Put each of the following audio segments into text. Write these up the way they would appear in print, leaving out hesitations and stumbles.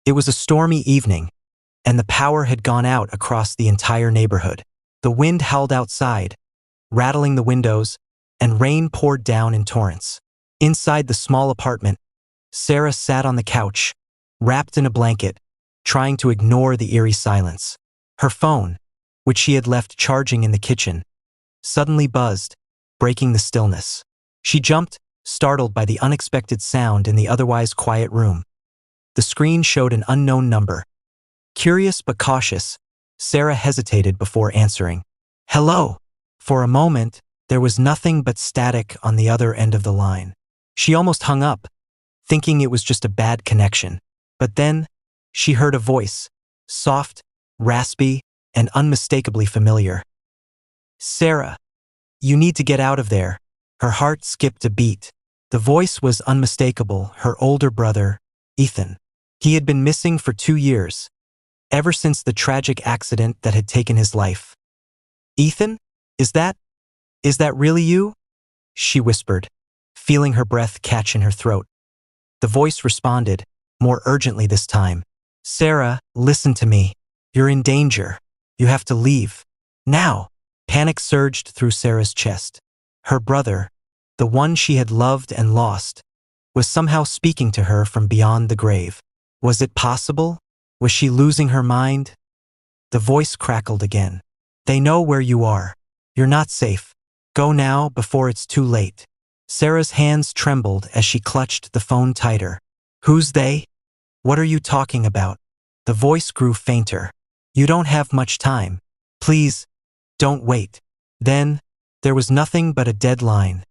It was a stormy evening, and the power had gone out across the entire neighborhood. The wind howled outside, rattling the windows, and rain poured down in torrents. Inside the small apartment, Sarah sat on the couch, wrapped in a blanket, trying to ignore the eerie silence. Her phone, which she had left charging in the kitchen, suddenly buzzed, breaking the stillness. She jumped, startled by the unexpected sound in the otherwise quiet room. The screen showed an unknown number. Curious but cautious, Sarah hesitated before answering. "Hello." For a moment, there was nothing but static on the other end of the line. She almost hung up, thinking it was just a bad connection. But then, she heard a voice, soft, raspy, and unmistakably familiar. "Sarah, you need to get out of there." Her heart skipped a beat. The voice was unmistakable, her older brother, Ethan. He had been missing for 2 years, ever since the tragic accident that had taken his life. "Ethan? Is that really you?" she whispered, feeling her breath catch in her throat. The voice responded, more urgently this time. "Sarah, listen to me. You're in danger. You have to leave. Now." Panic surged through Sarah's chest. Her brother, the one she had loved and lost, was somehow speaking to her from beyond the grave. Was it possible? Was she losing her mind? The voice crackled again. "They know where you are. You're not safe. Go now before it's too late." Sarah's hands trembled as she clutched the phone tighter. "Who's they? What are you talking about?" The voice grew fainter. "You don't have much time. Please, don't wait." Then, there was nothing but a dead line.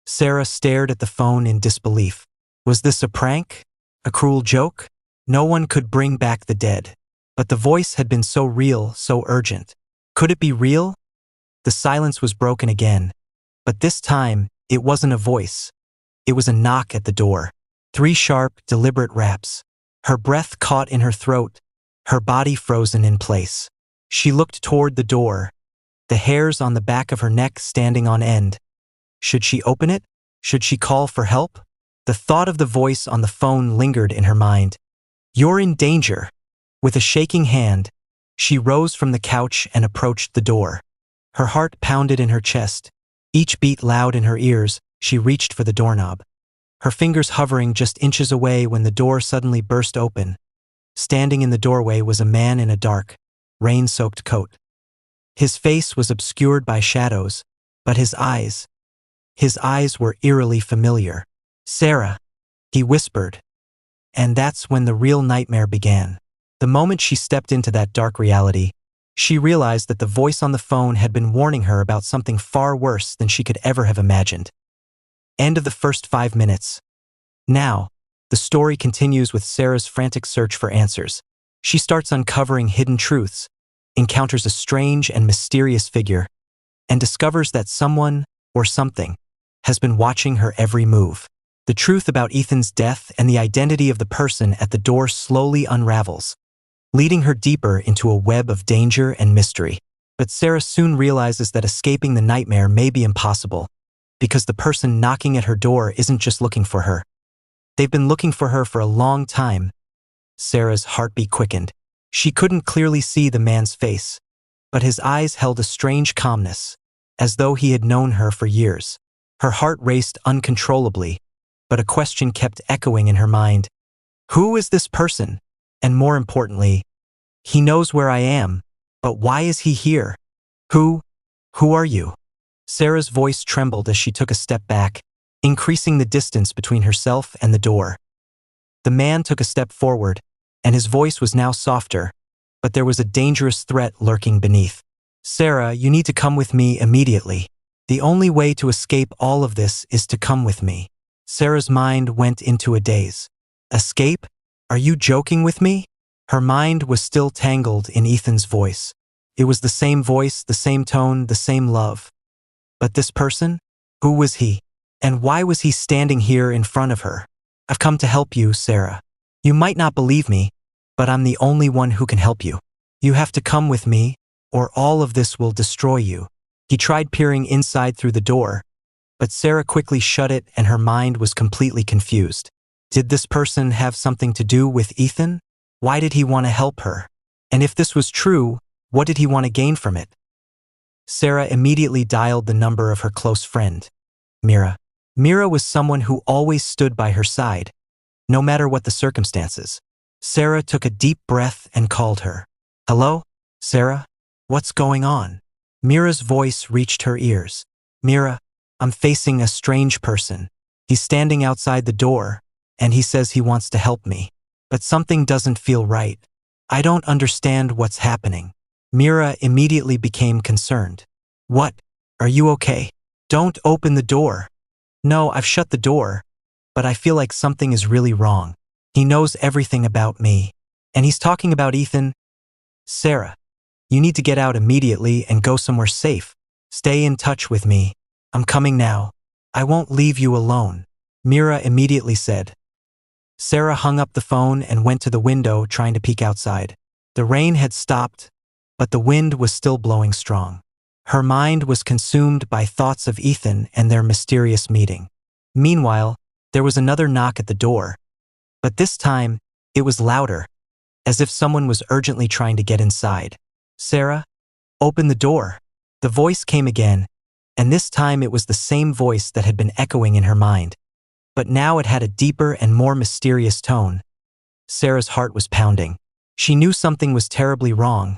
Sarah stared at the phone in disbelief. Was this a prank? A cruel joke? No one could bring back the dead. But the voice had been so real, so urgent. Could it be real? The silence was broken again. But this time, it wasn't a voice. It was a knock at the door. 3 sharp, deliberate raps. Her breath caught in her throat, her body frozen in place. She looked toward the door, the hairs on the back of her neck standing on end. Should she open it? Should she call for help? The thought of the voice on the phone lingered in her mind. "You're in danger." With a shaking hand, she rose from the couch and approached the door. Her heart pounded in her chest. Each beat loud in her ears, she reached for the doorknob. Her fingers hovering just inches away when the door suddenly burst open. Standing in the doorway was a man in a dark, rain-soaked coat. His face was obscured by shadows, but his eyes were eerily familiar. "Sarah," he whispered. And that's when the real nightmare began. The moment she stepped into that dark reality, she realized that the voice on the phone had been warning her about something far worse than she could ever have imagined. End of the first 5 minutes. Now, the story continues with Sarah's frantic search for answers. She starts uncovering hidden truths, encounters a strange and mysterious figure, and discovers that someone, or something, has been watching her every move. The truth about Ethan's death and the identity of the person at the door slowly unravels, leading her deeper into a web of danger and mystery. But Sarah soon realizes that escaping the nightmare may be impossible, because the person knocking at her door isn't just looking for her. They've been looking for her for a long time. Sarah's heartbeat quickened. She couldn't clearly see the man's face, but his eyes held a strange calmness, as though he had known her for years. Her heart raced uncontrollably, but a question kept echoing in her mind. Who is this person? And more importantly, he knows where I am, but why is he here? Who are you? Sarah's voice trembled as she took a step back, increasing the distance between herself and the door. The man took a step forward, and his voice was now softer, but there was a dangerous threat lurking beneath. "Sarah, you need to come with me immediately. The only way to escape all of this is to come with me." Sarah's mind went into a daze. Escape? Are you joking with me? Her mind was still tangled in Ethan's voice. It was the same voice, the same tone, the same love. But this person? Who was he? And why was he standing here in front of her? "I've come to help you, Sarah. You might not believe me, but I'm the only one who can help you. You have to come with me, or all of this will destroy you." He tried peering inside through the door, but Sarah quickly shut it and her mind was completely confused. Did this person have something to do with Ethan? Why did he want to help her? And if this was true, what did he want to gain from it? Sarah immediately dialed the number of her close friend, Mira. Mira was someone who always stood by her side, no matter what the circumstances. Sarah took a deep breath and called her. Hello, Sarah? What's going on? Mira's voice reached her ears. Mira, I'm facing a strange person. He's standing outside the door, and he says he wants to help me. But something doesn't feel right. I don't understand what's happening. Mira immediately became concerned. What? Are you okay? Don't open the door. No, I've shut the door, but I feel like something is really wrong. He knows everything about me, and he's talking about Ethan. Sarah, you need to get out immediately and go somewhere safe. Stay in touch with me. I'm coming now. I won't leave you alone, Mira immediately said. Sarah hung up the phone and went to the window trying to peek outside. The rain had stopped, but the wind was still blowing strong. Her mind was consumed by thoughts of Ethan and their mysterious meeting. Meanwhile, there was another knock at the door, but this time, it was louder, as if someone was urgently trying to get inside. Sarah, open the door. The voice came again, and this time it was the same voice that had been echoing in her mind. But now it had a deeper and more mysterious tone. Sarah's heart was pounding. She knew something was terribly wrong,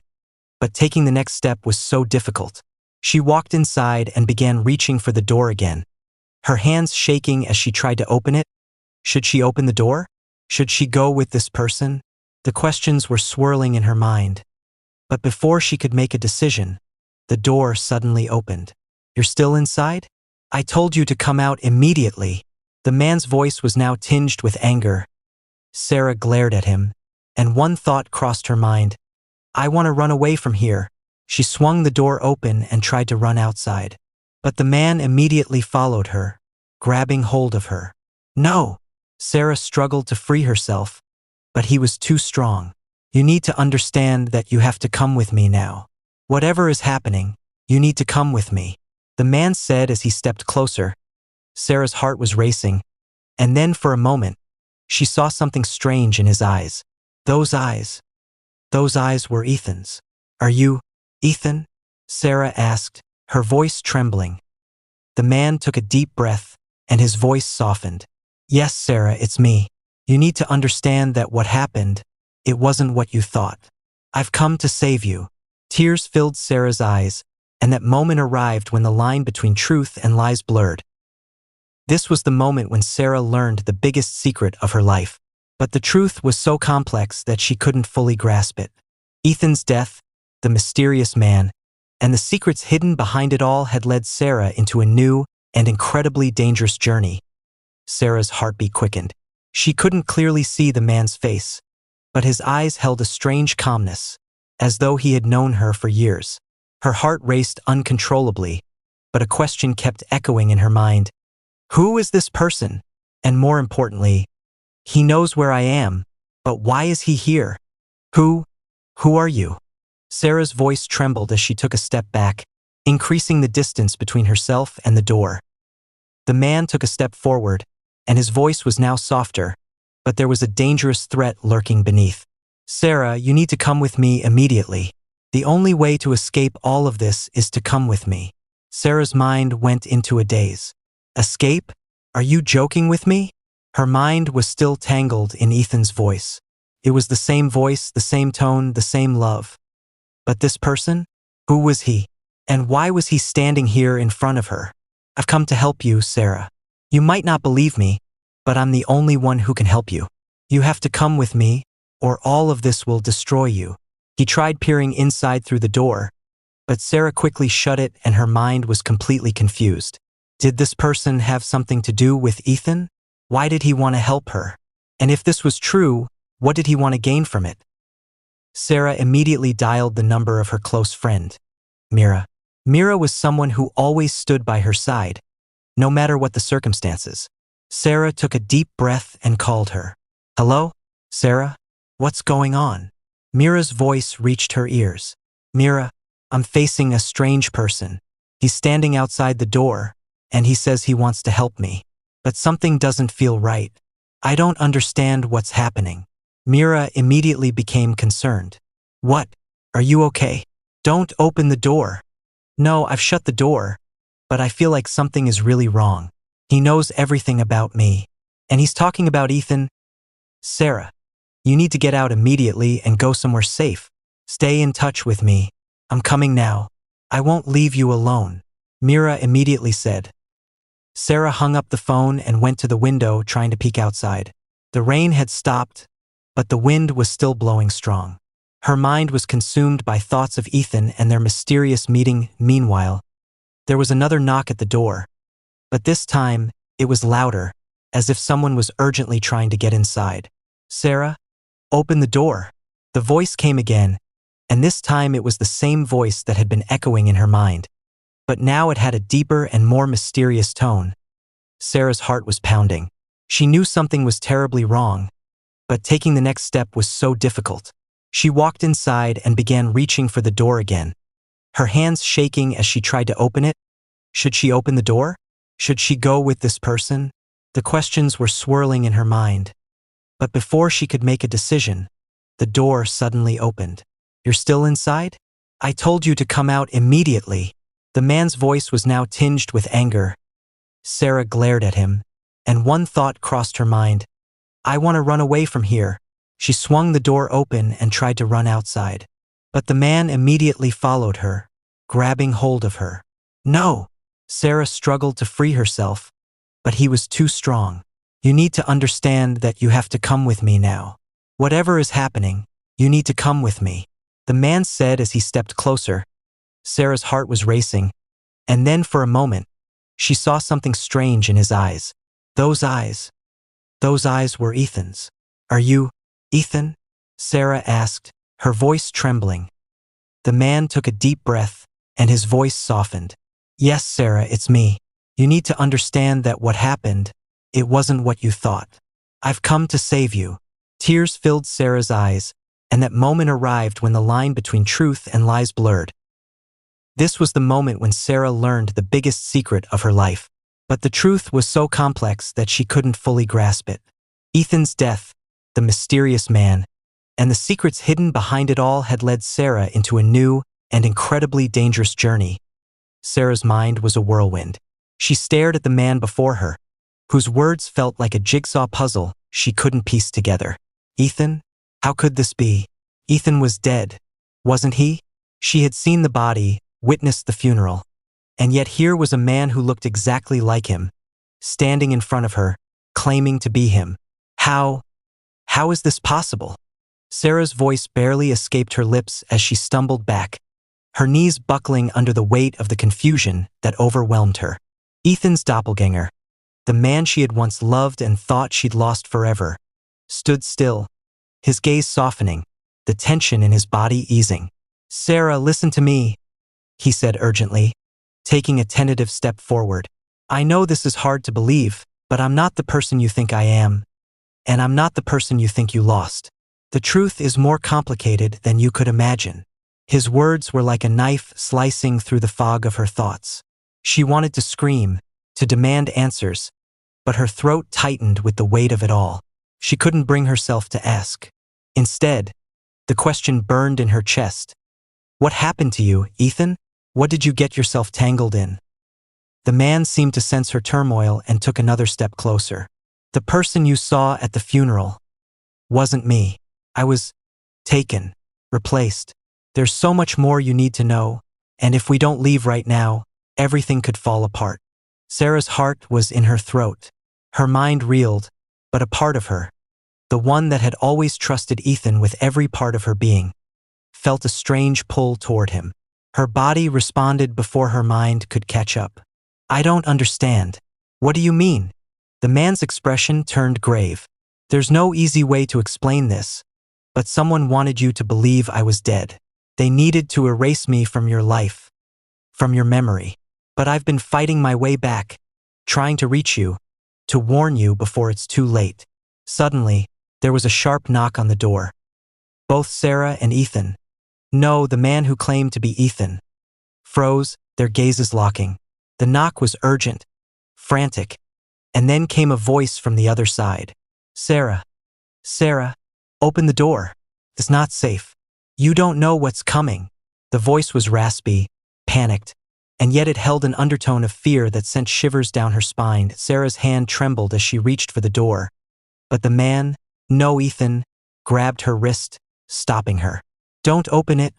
but taking the next step was so difficult. She walked inside and began reaching for the door again, her hands shaking as she tried to open it. Should she open the door? Should she go with this person? The questions were swirling in her mind. But before she could make a decision, the door suddenly opened. You're still inside? I told you to come out immediately. The man's voice was now tinged with anger. Sarah glared at him, and one thought crossed her mind. I want to run away from here. She swung the door open and tried to run outside. But the man immediately followed her, grabbing hold of her. No! Sarah struggled to free herself, but he was too strong. You need to understand that you have to come with me now. Whatever is happening, you need to come with me, the man said as he stepped closer. Sarah's heart was racing, and then for a moment, she saw something strange in his eyes. Those eyes were Ethan's. Are you Ethan? Sarah asked, her voice trembling. The man took a deep breath, and his voice softened. Yes, Sarah, it's me. You need to understand that what happened, it wasn't what you thought. I've come to save you. Tears filled Sarah's eyes, and that moment arrived when the line between truth and lies blurred. This was the moment when Sarah learned the biggest secret of her life. But the truth was so complex that she couldn't fully grasp it. Ethan's death, the mysterious man, and the secrets hidden behind it all had led Sarah into a new and incredibly dangerous journey. Sarah's heartbeat quickened. She couldn't clearly see the man's face, but his eyes held a strange calmness, as though he had known her for years. Her heart raced uncontrollably, but a question kept echoing in her mind. Who is this person? And more importantly, he knows where I am, but why is he here? Who are you? Sarah's voice trembled as she took a step back, increasing the distance between herself and the door. The man took a step forward, and his voice was now softer, but there was a dangerous threat lurking beneath. Sarah, you need to come with me immediately. The only way to escape all of this is to come with me. Sarah's mind went into a daze. Escape? Are you joking with me? Her mind was still tangled in Ethan's voice. It was the same voice, the same tone, the same love. But this person? Who was he? And why was he standing here in front of her? I've come to help you, Sarah. You might not believe me, but I'm the only one who can help you. You have to come with me, or all of this will destroy you. He tried peering inside through the door, but Sarah quickly shut it and her mind was completely confused. Did this person have something to do with Ethan? Why did he want to help her? And if this was true, what did he want to gain from it? Sarah immediately dialed the number of her close friend, Mira. Mira was someone who always stood by her side, no matter what the circumstances. Sarah took a deep breath and called her. Hello, Sarah? What's going on? Mira's voice reached her ears. Mira, I'm facing a strange person. He's standing outside the door, and he says he wants to help me. But something doesn't feel right. I don't understand what's happening. Mira immediately became concerned. What? Are you okay? Don't open the door. No, I've shut the door, but I feel like something is really wrong. He knows everything about me. And he's talking about Ethan. Sarah, you need to get out immediately and go somewhere safe. Stay in touch with me. I'm coming now. I won't leave you alone, Mira immediately said. Sarah hung up the phone and went to the window, trying to peek outside. The rain had stopped, but the wind was still blowing strong. Her mind was consumed by thoughts of Ethan and their mysterious meeting. Meanwhile, there was another knock at the door, but this time it was louder, as if someone was urgently trying to get inside. Sarah, open the door. The voice came again, and this time it was the same voice that had been echoing in her mind, but now it had a deeper and more mysterious tone. Sarah's heart was pounding. She knew something was terribly wrong, but taking the next step was so difficult. She walked inside and began reaching for the door again, her hands shaking as she tried to open it. Should she open the door? Should she go with this person? The questions were swirling in her mind. But before she could make a decision, the door suddenly opened. You're still inside? I told you to come out immediately. The man's voice was now tinged with anger. Sarah glared at him, and one thought crossed her mind. I want to run away from here. She swung the door open and tried to run outside. But the man immediately followed her, grabbing hold of her. No! Sarah struggled to free herself, but he was too strong. You need to understand that you have to come with me now. Whatever is happening, you need to come with me, the man said as he stepped closer. Sarah's heart was racing, and then for a moment, she saw something strange in his eyes. Those eyes were Ethan's. Are you Ethan? Sarah asked, her voice trembling. The man took a deep breath, and his voice softened. Yes, Sarah, it's me. You need to understand that what happened, it wasn't what you thought. I've come to save you. Tears filled Sarah's eyes, and that moment arrived when the line between truth and lies blurred. This was the moment when Sarah learned the biggest secret of her life. But the truth was so complex that she couldn't fully grasp it. Ethan's death, the mysterious man, and the secrets hidden behind it all had led Sarah into a new and incredibly dangerous journey. Sarah's mind was a whirlwind. She stared at the man before her, whose words felt like a jigsaw puzzle she couldn't piece together. Ethan? How could this be? Ethan was dead, wasn't he? She had seen the body, witnessed the funeral, and yet here was a man who looked exactly like him, standing in front of her, claiming to be him. How is this possible? Sarah's voice barely escaped her lips as she stumbled back, her knees buckling under the weight of the confusion that overwhelmed her. Ethan's doppelganger, the man she had once loved and thought she'd lost forever, stood still, his gaze softening, the tension in his body easing. Sarah, listen to me, he said urgently, taking a tentative step forward. I know this is hard to believe, but I'm not the person you think I am, and I'm not the person you think you lost. The truth is more complicated than you could imagine. His words were like a knife slicing through the fog of her thoughts. She wanted to scream, to demand answers, but her throat tightened with the weight of it all. She couldn't bring herself to ask. Instead, the question burned in her chest. What happened to you, Ethan? What did you get yourself tangled in? The man seemed to sense her turmoil and took another step closer. The person you saw at the funeral wasn't me. I was taken, replaced. There's so much more you need to know, and if we don't leave right now, everything could fall apart. Sarah's heart was in her throat. Her mind reeled, but a part of her, the one that had always trusted Ethan with every part of her being, felt a strange pull toward him. Her body responded before her mind could catch up. I don't understand. What do you mean? The man's expression turned grave. There's no easy way to explain this, but someone wanted you to believe I was dead. They needed to erase me from your life, from your memory. But I've been fighting my way back, trying to reach you, to warn you before it's too late. Suddenly, there was a sharp knock on the door. Both Sarah and Ethan, no, the man who claimed to be Ethan, froze, their gazes locking. The knock was urgent, frantic, and then came a voice from the other side. Sarah, Sarah, Open the door. It's not safe. You don't know what's coming. The voice was raspy, panicked, and yet it held an undertone of fear that sent shivers down her spine. Sarah's hand trembled as she reached for the door. But the man, no Ethan, grabbed her wrist, stopping her. Don't open it,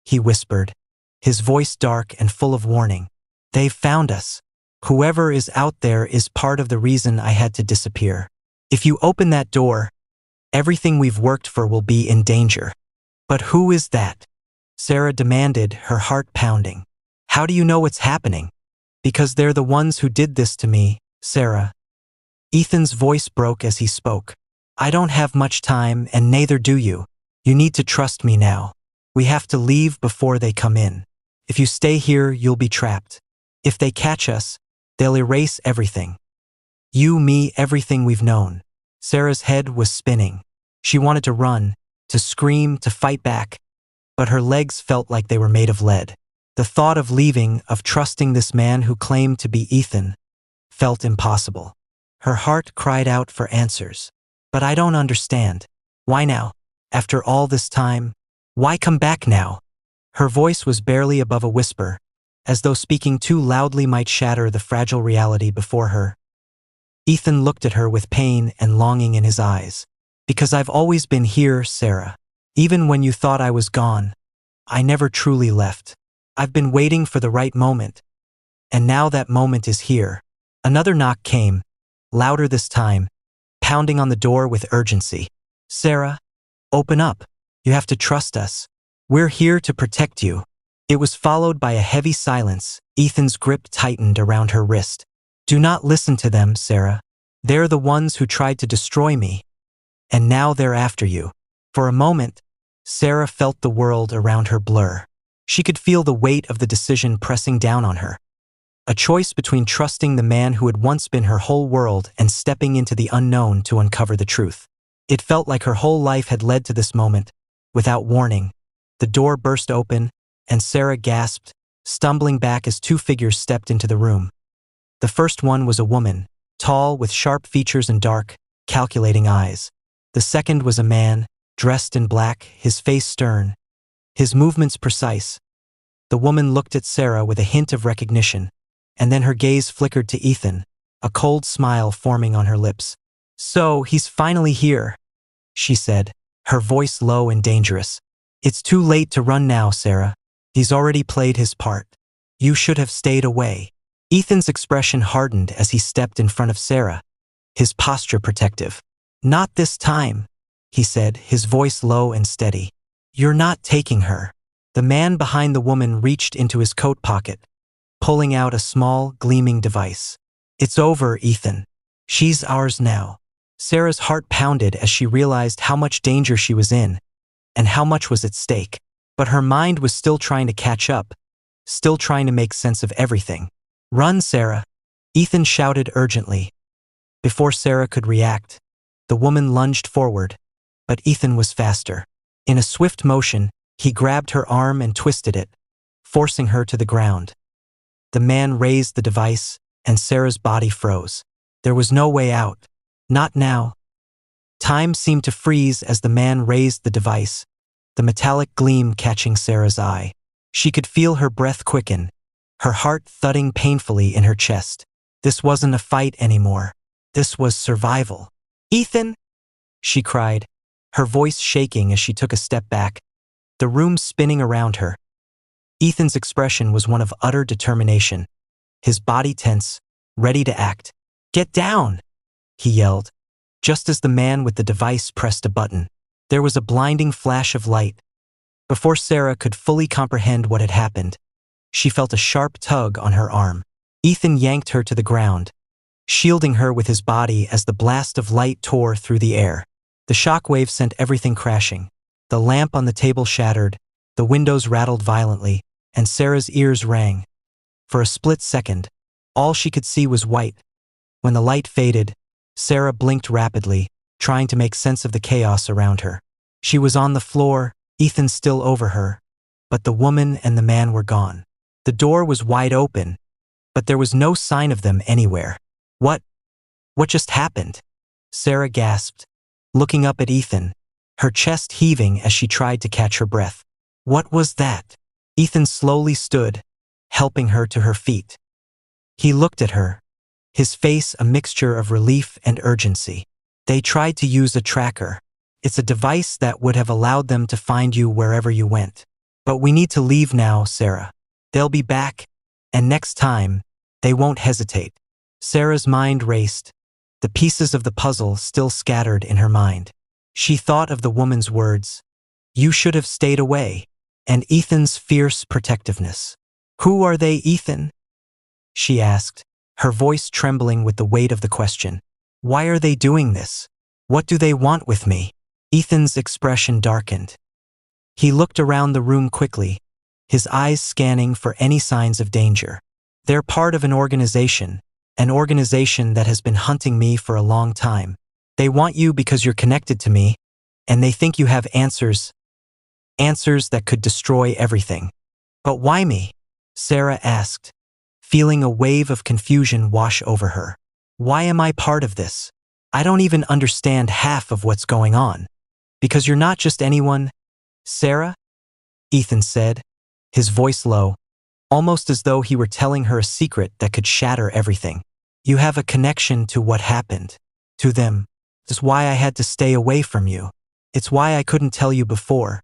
he whispered, his voice dark and full of warning. They've found us. Whoever is out there is part of the reason I had to disappear. If you open that door, everything we've worked for will be in danger. But who is that? Sarah demanded, her heart pounding. How do you know what's happening? Because they're the ones who did this to me, Sarah. Ethan's voice broke as he spoke. I don't have much time, and neither do you. You need to trust me now. We have to leave before they come in. If you stay here, you'll be trapped. If they catch us, they'll erase everything. You, me, everything we've known. Sarah's head was spinning. She wanted to run, to scream, to fight back, but her legs felt like they were made of lead. The thought of leaving, of trusting this man who claimed to be Ethan, felt impossible. Her heart cried out for answers. But I don't understand. Why now? After all this time, why come back now? Her voice was barely above a whisper, as though speaking too loudly might shatter the fragile reality before her. Ethan looked at her with pain and longing in his eyes. Because I've always been here, Sarah. Even when you thought I was gone, I never truly left. I've been waiting for the right moment. And now that moment is here. Another knock came, louder this time, pounding on the door with urgency. Sarah, open up. You have to trust us. We're here to protect you. It was followed by a heavy silence. Ethan's grip tightened around her wrist. Do not listen to them, Sarah. They're the ones who tried to destroy me. And now they're after you. For a moment, Sarah felt the world around her blur. She could feel the weight of the decision pressing down on her. A choice between trusting the man who had once been her whole world and stepping into the unknown to uncover the truth. It felt like her whole life had led to this moment. Without warning, the door burst open, and Sarah gasped, stumbling back as two figures stepped into the room. The first one was a woman, tall with sharp features and dark, calculating eyes. The second was a man, dressed in black, his face stern, his movements precise. The woman looked at Sarah with a hint of recognition, and then her gaze flickered to Ethan, a cold smile forming on her lips. So, he's finally here, she said, her voice low and dangerous. It's too late to run now, Sarah. He's already played his part. You should have stayed away. Ethan's expression hardened as he stepped in front of Sarah, his posture protective. Not this time, he said, his voice low and steady. You're not taking her. The man behind the woman reached into his coat pocket, pulling out a small, gleaming device. It's over, Ethan. She's ours now. Sarah's heart pounded as she realized how much danger she was in, and how much was at stake. But her mind was still trying to catch up, still trying to make sense of everything. Run, Sarah, Ethan shouted urgently. Before Sarah could react, the woman lunged forward, but Ethan was faster. In a swift motion, he grabbed her arm and twisted it, forcing her to the ground. The man raised the device, and Sarah's body froze. There was no way out. Not now. Time seemed to freeze as the man raised the device, the metallic gleam catching Sarah's eye. She could feel her breath quicken, her heart thudding painfully in her chest. This wasn't a fight anymore. This was survival. Ethan, she cried, her voice shaking as she took a step back, the room spinning around her. Ethan's expression was one of utter determination, his body tense, ready to act. Get down, he yelled, just as the man with the device pressed a button. There was a blinding flash of light. Before Sarah could fully comprehend what had happened, she felt a sharp tug on her arm. Ethan yanked her to the ground, shielding her with his body as the blast of light tore through the air. The shockwave sent everything crashing. The lamp on the table shattered, the windows rattled violently, and Sarah's ears rang. For a split second, all she could see was white. When the light faded, Sarah blinked rapidly, trying to make sense of the chaos around her. She was on the floor, Ethan still over her, but the woman and the man were gone. The door was wide open, but there was no sign of them anywhere. What just happened? Sarah gasped, looking up at Ethan, her chest heaving as she tried to catch her breath. What was that? Ethan slowly stood, helping her to her feet. He looked at her, his face a mixture of relief and urgency. They tried to use a tracker. It's a device that would have allowed them to find you wherever you went. But we need to leave now, Sarah. They'll be back, and next time, they won't hesitate. Sarah's mind raced, the pieces of the puzzle still scattered in her mind. She thought of the woman's words, "You should have stayed away," and Ethan's fierce protectiveness. "Who are they, Ethan?" she asked, her voice trembling with the weight of the question. "Why are they doing this? What do they want with me?" Ethan's expression darkened. He looked around the room quickly, his eyes scanning for any signs of danger. "They're part of an organization that has been hunting me for a long time. They want you because you're connected to me, and they think you have answers that could destroy everything." "But why me?" Sarah asked, feeling a wave of confusion wash over her. "Why am I part of this? I don't even understand half of what's going on." "Because you're not just anyone, Sarah," Ethan said, his voice low, almost as though he were telling her a secret that could shatter everything. "You have a connection to what happened, to them. It's why I had to stay away from you. It's why I couldn't tell you before.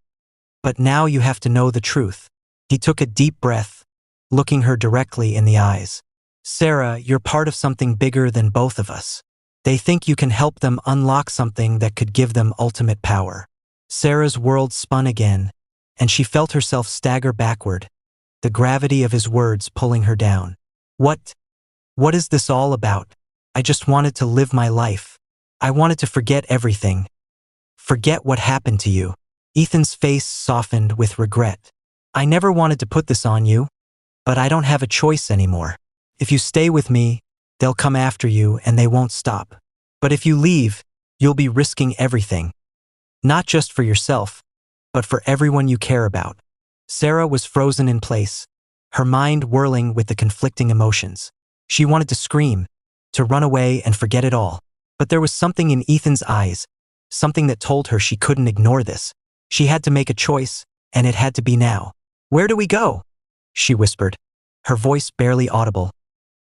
But now you have to know the truth." He took a deep breath, looking her directly in the eyes. "Sarah, you're part of something bigger than both of us. They think you can help them unlock something that could give them ultimate power." Sarah's world spun again, and she felt herself stagger backward, the gravity of his words pulling her down. What is this all about? I just wanted to live my life. I wanted to forget everything. Forget what happened to you." Ethan's face softened with regret. "I never wanted to put this on you, but I don't have a choice anymore. If you stay with me, they'll come after you and they won't stop. But if you leave, you'll be risking everything. Not just for yourself, but for everyone you care about." Sarah was frozen in place, her mind whirling with the conflicting emotions. She wanted to scream, to run away and forget it all. But there was something in Ethan's eyes, something that told her she couldn't ignore this. She had to make a choice, and it had to be now. "Where do we go?" she whispered, her voice barely audible.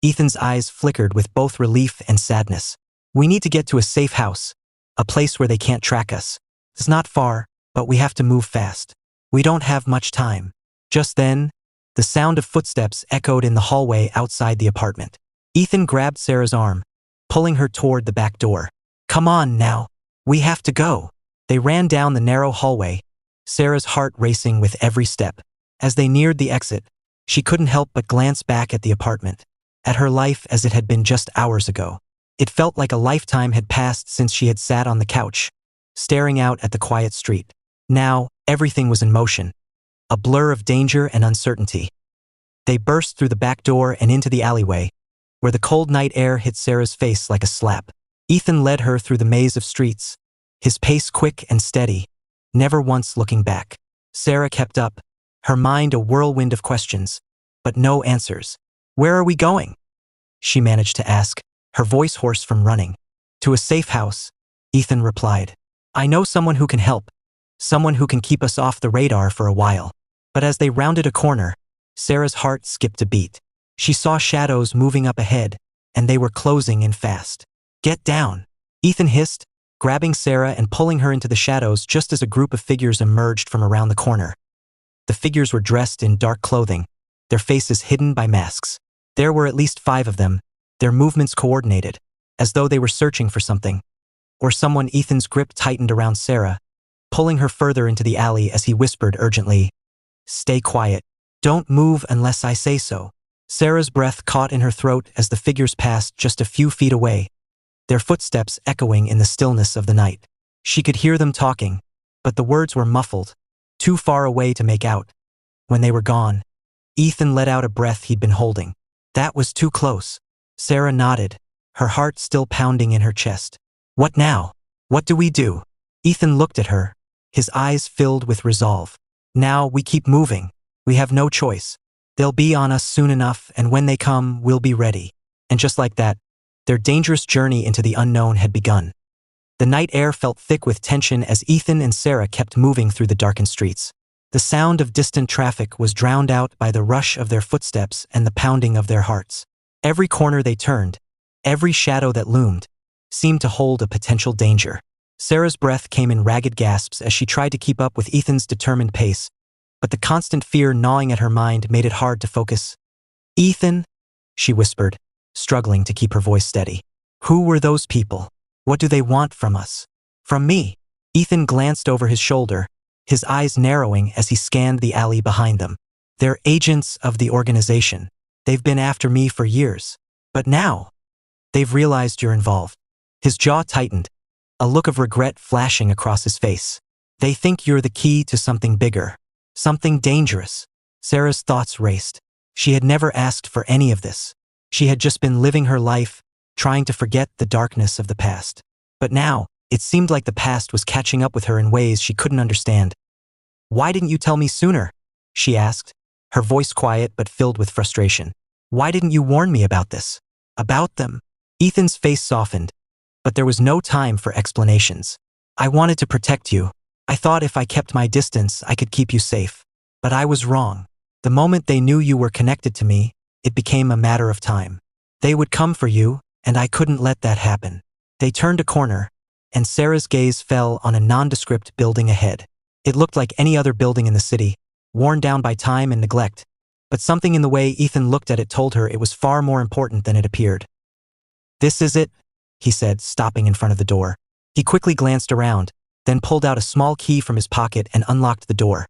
Ethan's eyes flickered with both relief and sadness. "We need to get to a safe house, a place where they can't track us. It's not far, but we have to move fast. We don't have much time." Just then, the sound of footsteps echoed in the hallway outside the apartment. Ethan grabbed Sarah's arm, pulling her toward the back door. "Come on now, we have to go." They ran down the narrow hallway, Sarah's heart racing with every step. As they neared the exit, she couldn't help but glance back at the apartment, at her life as it had been just hours ago. It felt like a lifetime had passed since she had sat on the couch, staring out at the quiet street. Now, everything was in motion, a blur of danger and uncertainty. They burst through the back door and into the alleyway, where the cold night air hit Sarah's face like a slap. Ethan led her through the maze of streets, his pace quick and steady, never once looking back. Sarah kept up, her mind a whirlwind of questions, but no answers. "Where are we going?" she managed to ask, her voice hoarse from running. "To a safe house," Ethan replied. "I know someone who can help, someone who can keep us off the radar for a while." But as they rounded a corner, Sarah's heart skipped a beat. She saw shadows moving up ahead, and they were closing in fast. "Get down," Ethan hissed, grabbing Sarah and pulling her into the shadows just as a group of figures emerged from around the corner. The figures were dressed in dark clothing, their faces hidden by masks. There were at least 5 of them, their movements coordinated, as though they were searching for something. Or someone. Ethan's grip tightened around Sarah, pulling her further into the alley as he whispered urgently, "Stay quiet. Don't move unless I say so." Sarah's breath caught in her throat as the figures passed just a few feet away, their footsteps echoing in the stillness of the night. She could hear them talking, but the words were muffled, too far away to make out. When they were gone, Ethan let out a breath he'd been holding. That was too close. Sarah nodded, her heart still pounding in her chest. "What now? What do we do?" Ethan looked at her, his eyes filled with resolve. "Now we keep moving. We have no choice. They'll be on us soon enough, and when they come, we'll be ready." And just like that, their dangerous journey into the unknown had begun. The night air felt thick with tension as Ethan and Sarah kept moving through the darkened streets. The sound of distant traffic was drowned out by the rush of their footsteps and the pounding of their hearts. Every corner they turned, every shadow that loomed, seemed to hold a potential danger. Sarah's breath came in ragged gasps as she tried to keep up with Ethan's determined pace, but the constant fear gnawing at her mind made it hard to focus. "Ethan," she whispered, struggling to keep her voice steady. "Who were those people? What do they want from us? From me?" Ethan glanced over his shoulder, his eyes narrowing as he scanned the alley behind them. "They're agents of the organization. They've been after me for years. But now, they've realized you're involved." His jaw tightened, a look of regret flashing across his face. "They think you're the key to something bigger, something dangerous." Sarah's thoughts raced. She had never asked for any of this. She had just been living her life, trying to forget the darkness of the past. But now, it seemed like the past was catching up with her in ways she couldn't understand. "Why didn't you tell me sooner?" she asked, her voice quiet but filled with frustration. "Why didn't you warn me about this? About them?" Ethan's face softened, but there was no time for explanations. "I wanted to protect you. I thought if I kept my distance, I could keep you safe. But I was wrong. The moment they knew you were connected to me, it became a matter of time. They would come for you, and I couldn't let that happen." They turned a corner, and Sarah's gaze fell on a nondescript building ahead. It looked like any other building in the city, worn down by time and neglect, but something in the way Ethan looked at it told her it was far more important than it appeared. "This is it," he said, stopping in front of the door. He quickly glanced around, then pulled out a small key from his pocket and unlocked the door.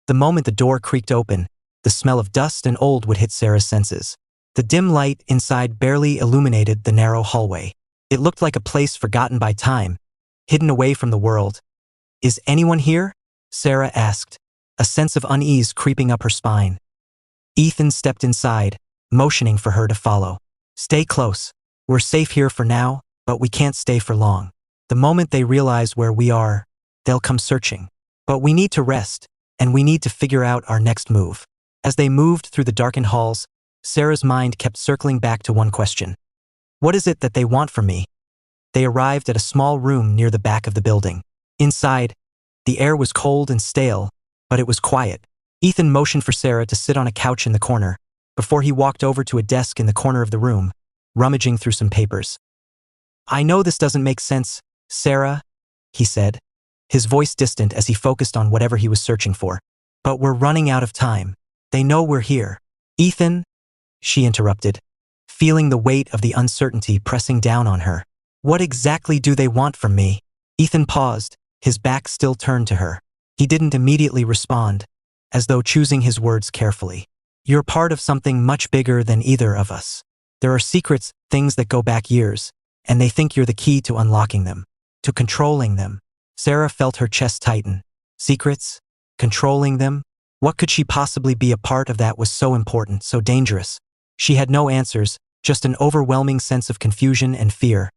The moment the door creaked open, the smell of dust and old wood hit Sarah's senses. The dim light inside barely illuminated the narrow hallway. It looked like a place forgotten by time, hidden away from the world. "Is anyone here?" Sarah asked, a sense of unease creeping up her spine. Ethan stepped inside, motioning for her to follow. "Stay close. We're safe here for now, but we can't stay for long. The moment they realize where we are, they'll come searching. But we need to rest, and we need to figure out our next move." As they moved through the darkened halls, Sarah's mind kept circling back to one question. What is it that they want from me? They arrived at a small room near the back of the building. Inside, the air was cold and stale, but it was quiet. Ethan motioned for Sarah to sit on a couch in the corner, before he walked over to a desk in the corner of the room, rummaging through some papers. "I know this doesn't make sense, Sarah," he said, his voice distant as he focused on whatever he was searching for. "But we're running out of time. They know we're here." "Ethan," she interrupted, feeling the weight of the uncertainty pressing down on her. "What exactly do they want from me?" Ethan paused, his back still turned to her. He didn't immediately respond, as though choosing his words carefully. "You're part of something much bigger than either of us. There are secrets, things that go back years, and they think you're the key to unlocking them, to controlling them." Sarah felt her chest tighten. Secrets? Controlling them? What could she possibly be a part of that was so important, so dangerous? She had no answers, just an overwhelming sense of confusion and fear.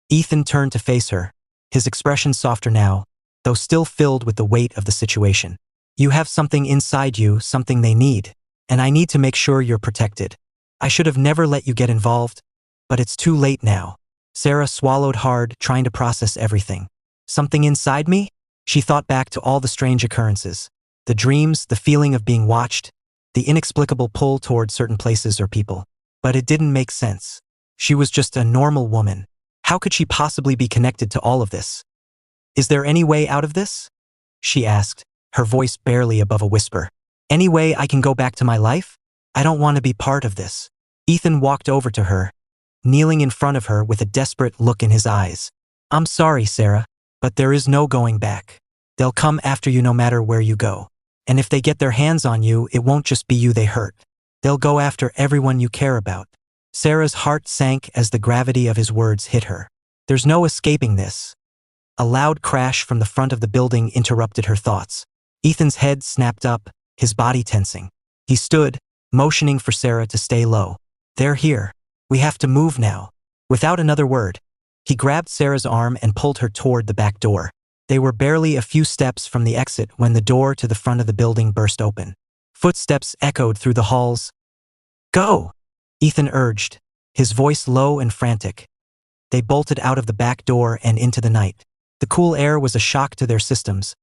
Ethan turned to face her, his expression softer now, though still filled with the weight of the situation. "You have something inside you, something they need, and I need to make sure you're protected. I should have never let you get involved, but it's too late now." Sarah swallowed hard, trying to process everything. Something inside me? She thought back to all the strange occurrences. The dreams, the feeling of being watched, the inexplicable pull toward certain places or people. But it didn't make sense. She was just a normal woman. How could she possibly be connected to all of this? "Is there any way out of this?" she asked, her voice barely above a whisper. "Any way I can go back to my life? I don't want to be part of this." Ethan walked over to her, kneeling in front of her with a desperate look in his eyes. "I'm sorry, Sarah, but there is no going back. They'll come after you no matter where you go. And if they get their hands on you, it won't just be you they hurt. They'll go after everyone you care about." Sarah's heart sank as the gravity of his words hit her. "There's no escaping this." A loud crash from the front of the building interrupted her thoughts. Ethan's head snapped up, his body tensing. He stood, motioning for Sarah to stay low. "They're here. We have to move now." Without another word, he grabbed Sarah's arm and pulled her toward the back door. They were barely a few steps from the exit when the door to the front of the building burst open. Footsteps echoed through the halls. "Go!" Ethan urged, his voice low and frantic. They bolted out of the back door and into the night. The cool air was a shock to their systems,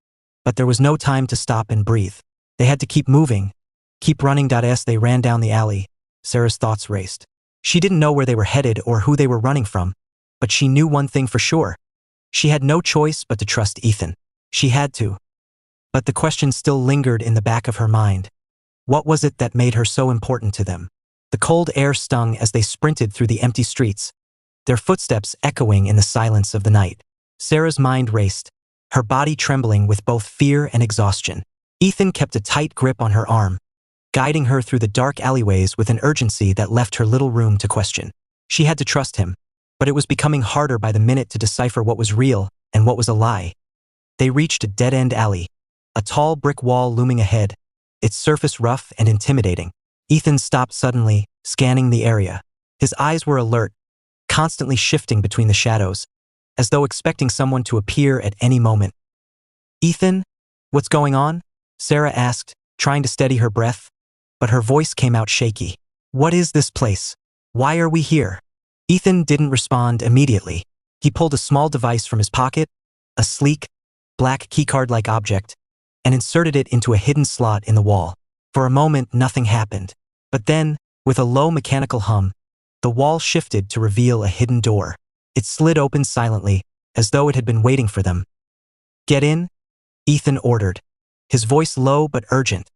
but there was no time to stop and breathe. They had to keep moving, keep running. As they ran down the alley, Sarah's thoughts raced. She didn't know where they were headed or who they were running from, but she knew one thing for sure. She had no choice but to trust Ethan. She had to. But the question still lingered in the back of her mind. What was it that made her so important to them? The cold air stung as they sprinted through the empty streets, their footsteps echoing in the silence of the night. Sarah's mind raced, her body trembling with both fear and exhaustion. Ethan kept a tight grip on her arm, guiding her through the dark alleyways with an urgency that left her little room to question. She had to trust him, but it was becoming harder by the minute to decipher what was real and what was a lie. They reached a dead-end alley, a tall brick wall looming ahead, its surface rough and intimidating. Ethan stopped suddenly, scanning the area. His eyes were alert, constantly shifting between the shadows, as though expecting someone to appear at any moment. "Ethan, what's going on?" Sarah asked, trying to steady her breath, but her voice came out shaky. "What is this place? Why are we here?" Ethan didn't respond immediately. He pulled a small device from his pocket, a sleek, black keycard-like object, and inserted it into a hidden slot in the wall. For a moment, nothing happened. But then, with a low mechanical hum, the wall shifted to reveal a hidden door. It slid open silently, as though it had been waiting for them. "Get in," Ethan ordered, his voice low but urgent.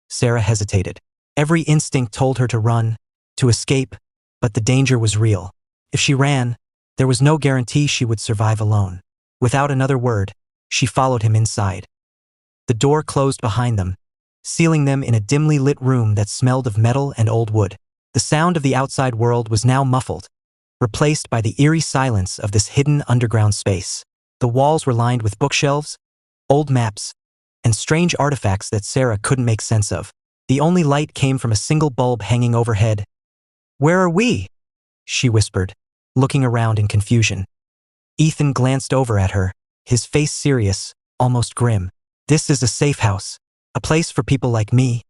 Sarah hesitated. Every instinct told her to run, to escape, but the danger was real. If she ran, there was no guarantee she would survive alone. Without another word, she followed him inside. The door closed behind them, sealing them in a dimly lit room that smelled of metal and old wood. The sound of the outside world was now muffled, replaced by the eerie silence of this hidden underground space. The walls were lined with bookshelves, old maps, and strange artifacts that Sarah couldn't make sense of. The only light came from a single bulb hanging overhead. "Where are we?" she whispered, looking around in confusion. Ethan glanced over at her, his face serious, almost grim. "This is a safe house, a place for people like me.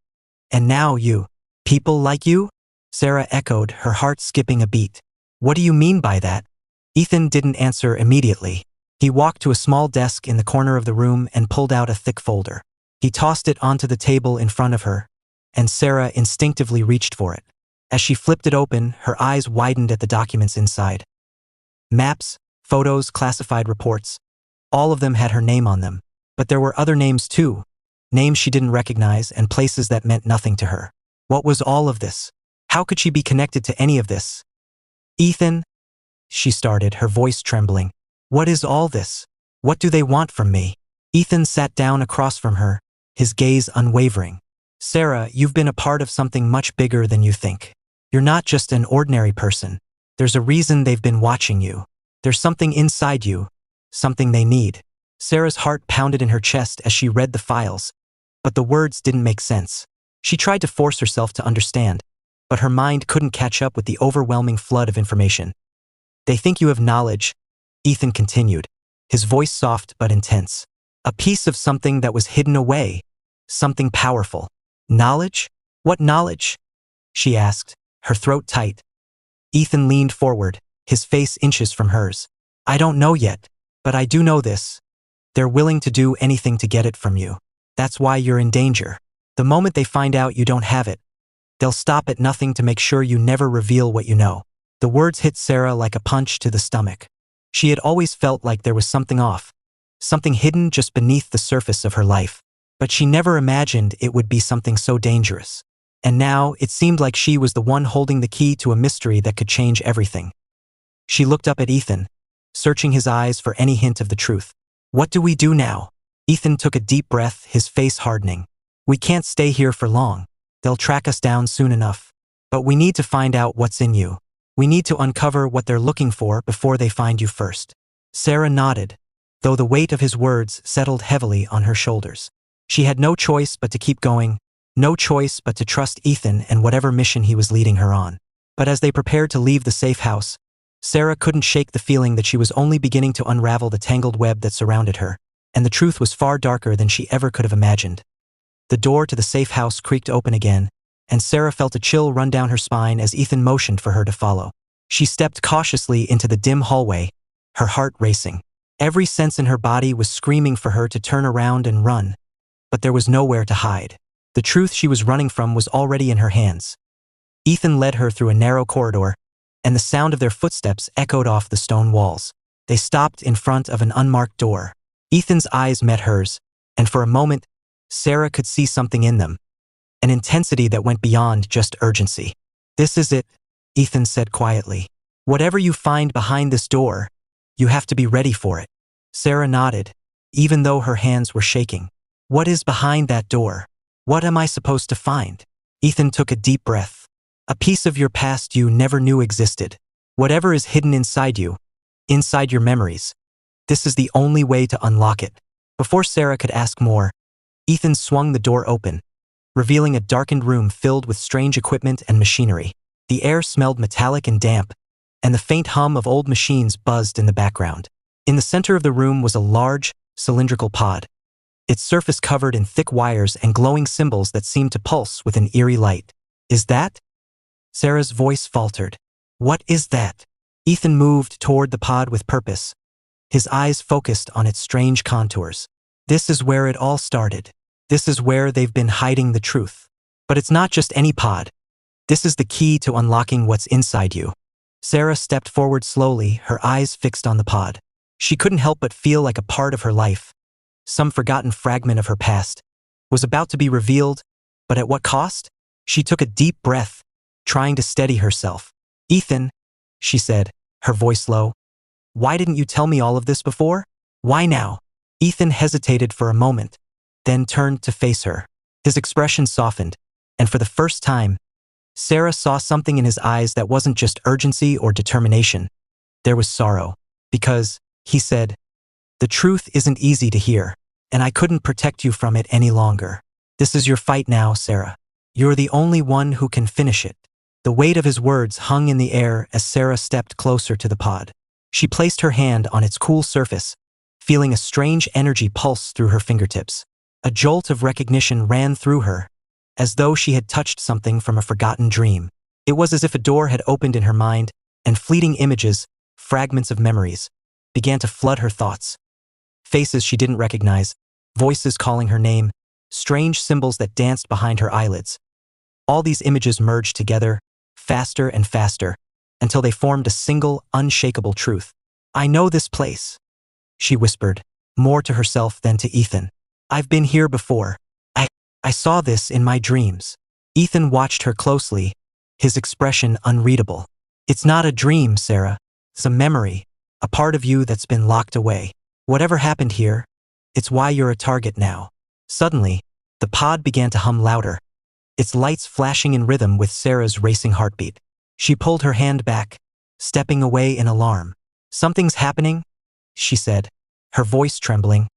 And now you." "People like you?" Sarah echoed, her heart skipping a beat. "What do you mean by that?" Ethan didn't answer immediately. He walked to a small desk in the corner of the room and pulled out a thick folder. He tossed it onto the table in front of her, and Sarah instinctively reached for it. As she flipped it open, her eyes widened at the documents inside. Maps, photos, classified reports. All of them had her name on them. But there were other names too, names she didn't recognize and places that meant nothing to her. What was all of this? How could she be connected to any of this? "Ethan," she started, her voice trembling. "What is all this? What do they want from me?" Ethan sat down across from her, his gaze unwavering. "Sarah, you've been a part of something much bigger than you think. You're not just an ordinary person. There's a reason they've been watching you. There's something inside you, something they need." Sarah's heart pounded in her chest as she read the files, but the words didn't make sense. She tried to force herself to understand, but her mind couldn't catch up with the overwhelming flood of information. "They think you have knowledge," Ethan continued, his voice soft but intense. "A piece of something that was hidden away, something powerful." "Knowledge? What knowledge?" she asked, her throat tight. Ethan leaned forward, his face inches from hers. "I don't know yet, but I do know this. They're willing to do anything to get it from you. That's why you're in danger. The moment they find out you don't have it, they'll stop at nothing to make sure you never reveal what you know." The words hit Sarah like a punch to the stomach. She had always felt like there was something off, something hidden just beneath the surface of her life. But she never imagined it would be something so dangerous. And now it seemed like she was the one holding the key to a mystery that could change everything. She looked up at Ethan, searching his eyes for any hint of the truth. "What do we do now?" Ethan took a deep breath, his face hardening. "We can't stay here for long. They'll track us down soon enough. But we need to find out what's in you. We need to uncover what they're looking for before they find you first." Sarah nodded, though the weight of his words settled heavily on her shoulders. She had no choice but to keep going, no choice but to trust Ethan and whatever mission he was leading her on. But as they prepared to leave the safe house, Sarah couldn't shake the feeling that she was only beginning to unravel the tangled web that surrounded her, and the truth was far darker than she ever could have imagined. The door to the safe house creaked open again, and Sarah felt a chill run down her spine as Ethan motioned for her to follow. She stepped cautiously into the dim hallway, her heart racing. Every sense in her body was screaming for her to turn around and run, but there was nowhere to hide. The truth she was running from was already in her hands. Ethan led her through a narrow corridor, and the sound of their footsteps echoed off the stone walls. They stopped in front of an unmarked door. Ethan's eyes met hers, and for a moment, Sarah could see something in them, an intensity that went beyond just urgency. "This is it," Ethan said quietly. "Whatever you find behind this door, you have to be ready for it." Sarah nodded, even though her hands were shaking. "What is behind that door? What am I supposed to find?" Ethan took a deep breath. "A piece of your past you never knew existed. Whatever is hidden inside you, inside your memories. This is the only way to unlock it." Before Sarah could ask more, Ethan swung the door open, revealing a darkened room filled with strange equipment and machinery. The air smelled metallic and damp, and the faint hum of old machines buzzed in the background. In the center of the room was a large, cylindrical pod, its surface covered in thick wires and glowing symbols that seemed to pulse with an eerie light. "Is that?" Sarah's voice faltered. "What is that?" Ethan moved toward the pod with purpose, his eyes focused on its strange contours. "This is where it all started. This is where they've been hiding the truth. But it's not just any pod. This is the key to unlocking what's inside you." Sarah stepped forward slowly, her eyes fixed on the pod. She couldn't help but feel like a part of her life, some forgotten fragment of her past, was about to be revealed, but at what cost? She took a deep breath, trying to steady herself. "Ethan," she said, her voice low, "why didn't you tell me all of this before? Why now?" Ethan hesitated for a moment, then turned to face her. His expression softened, and for the first time, Sarah saw something in his eyes that wasn't just urgency or determination. There was sorrow. "Because," he said, "the truth isn't easy to hear, and I couldn't protect you from it any longer. This is your fight now, Sarah. You're the only one who can finish it." The weight of his words hung in the air as Sarah stepped closer to the pod. She placed her hand on its cool surface, feeling a strange energy pulse through her fingertips. A jolt of recognition ran through her, as though she had touched something from a forgotten dream. It was as if a door had opened in her mind, and fleeting images, fragments of memories, began to flood her thoughts. Faces she didn't recognize, voices calling her name, strange symbols that danced behind her eyelids. All these images merged together, faster and faster, until they formed a single, unshakable truth. "I know this place," she whispered, more to herself than to Ethan. "I've been here before. I saw this in my dreams." Ethan watched her closely, his expression unreadable. "It's not a dream, Sarah. It's a memory, a part of you that's been locked away. Whatever happened here, it's why you're a target now." Suddenly, the pod began to hum louder, its lights flashing in rhythm with Sarah's racing heartbeat. She pulled her hand back, stepping away in alarm. "Something's happening," she said, her voice trembling.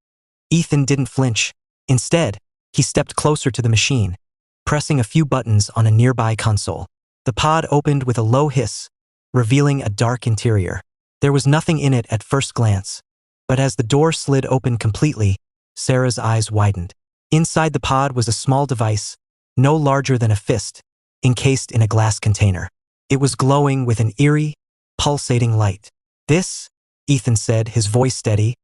Ethan didn't flinch. Instead, he stepped closer to the machine, pressing a few buttons on a nearby console. The pod opened with a low hiss, revealing a dark interior. There was nothing in it at first glance, but as the door slid open completely, Sarah's eyes widened. Inside the pod was a small device, no larger than a fist, encased in a glass container. It was glowing with an eerie, pulsating light. "This," Ethan said, his voice steady,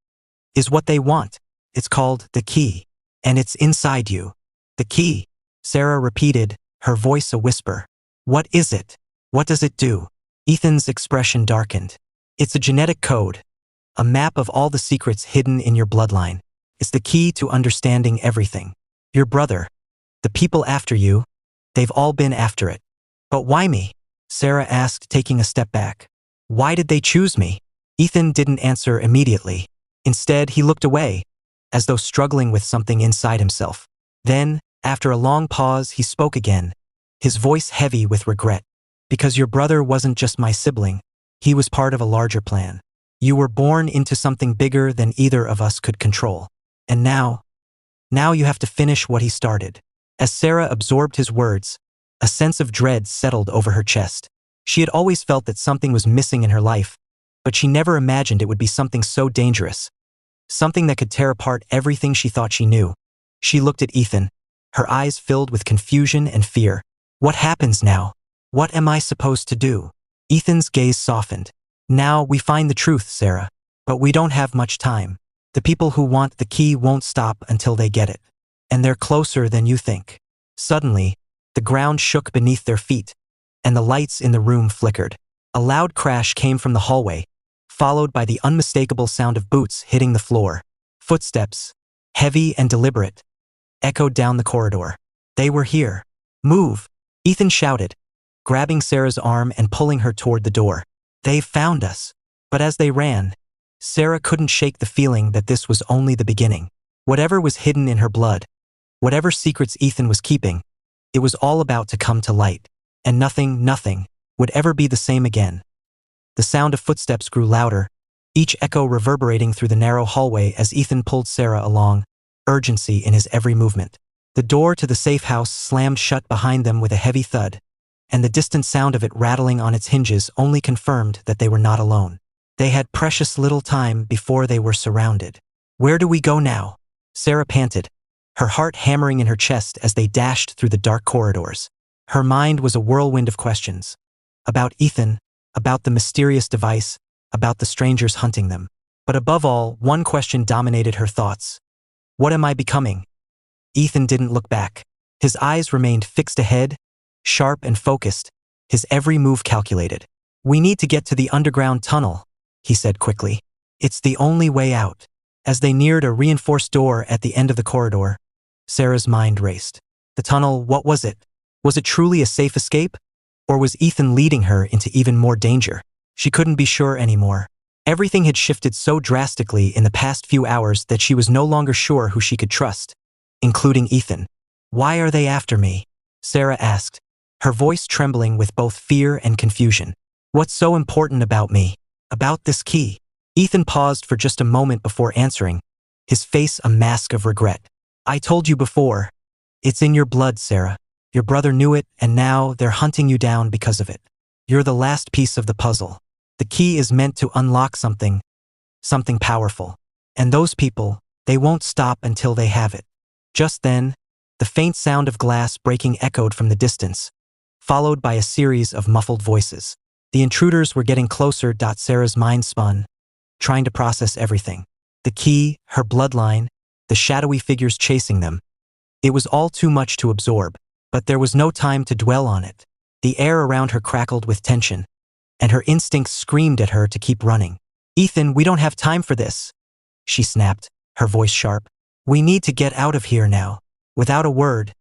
"is what they want. It's called the key. And it's inside you." "The key," Sarah repeated, her voice a whisper. "What is it? What does it do?" Ethan's expression darkened. "It's a genetic code, a map of all the secrets hidden in your bloodline. It's the key to understanding everything. Your brother, the people after you, they've all been after it." "But why me?" Sarah asked, taking a step back. "Why did they choose me?" Ethan didn't answer immediately. Instead, he looked away, as though struggling with something inside himself. Then, after a long pause, he spoke again, his voice heavy with regret. "Because your brother wasn't just my sibling. He was part of a larger plan. You were born into something bigger than either of us could control. And now you have to finish what he started." As Sarah absorbed his words, a sense of dread settled over her chest. She had always felt that something was missing in her life, but she never imagined it would be something so dangerous. Something that could tear apart everything she thought she knew. She looked at Ethan, her eyes filled with confusion and fear. "What happens now? What am I supposed to do?" Ethan's gaze softened. Now we find the truth, Sarah. But we don't have much time. The people who want the key won't stop until they get it. And they're closer than you think. Suddenly, the ground shook beneath their feet, and the lights in the room flickered. A loud crash came from the hallway, followed by the unmistakable sound of boots hitting the floor. Footsteps, heavy and deliberate, echoed down the corridor. They were here. Move, Ethan shouted, grabbing Sarah's arm and pulling her toward the door. They've found us. But as they ran, Sarah couldn't shake the feeling that this was only the beginning. Whatever was hidden in her blood, whatever secrets Ethan was keeping, it was all about to come to light. And nothing would ever be the same again. The sound of footsteps grew louder, each echo reverberating through the narrow hallway as Ethan pulled Sarah along, urgency in his every movement. The door to the safe house slammed shut behind them with a heavy thud, and the distant sound of it rattling on its hinges only confirmed that they were not alone. They had precious little time before they were surrounded. Where do we go now? Sarah panted, her heart hammering in her chest as they dashed through the dark corridors. Her mind was a whirlwind of questions. About Ethan, about the mysterious device, about the strangers hunting them. But above all, one question dominated her thoughts. What am I becoming? Ethan didn't look back. His eyes remained fixed ahead, sharp and focused, his every move calculated. We need to get to the underground tunnel, he said quickly. It's the only way out. As they neared a reinforced door at the end of the corridor, Sarah's mind raced. The tunnel, what was it? Was it truly a safe escape? Or was Ethan leading her into even more danger? She couldn't be sure anymore. Everything had shifted so drastically in the past few hours that she was no longer sure who she could trust, including Ethan. Why are they after me? Sarah asked, her voice trembling with both fear and confusion. What's so important about me? About this key? Ethan paused for just a moment before answering, his face a mask of regret. I told you before. It's in your blood, Sarah. Your brother knew it, and now they're hunting you down because of it. You're the last piece of the puzzle. The key is meant to unlock something powerful. And those people, they won't stop until they have it. Just then, the faint sound of glass breaking echoed from the distance, followed by a series of muffled voices. The intruders were getting closer. Sarah's mind spun, trying to process everything. The key, her bloodline, the shadowy figures chasing them. It was all too much to absorb, but there was no time to dwell on it. The air around her crackled with tension, and her instincts screamed at her to keep running. Ethan, we don't have time for this, she snapped, her voice sharp. We need to get out of here now. Without a word,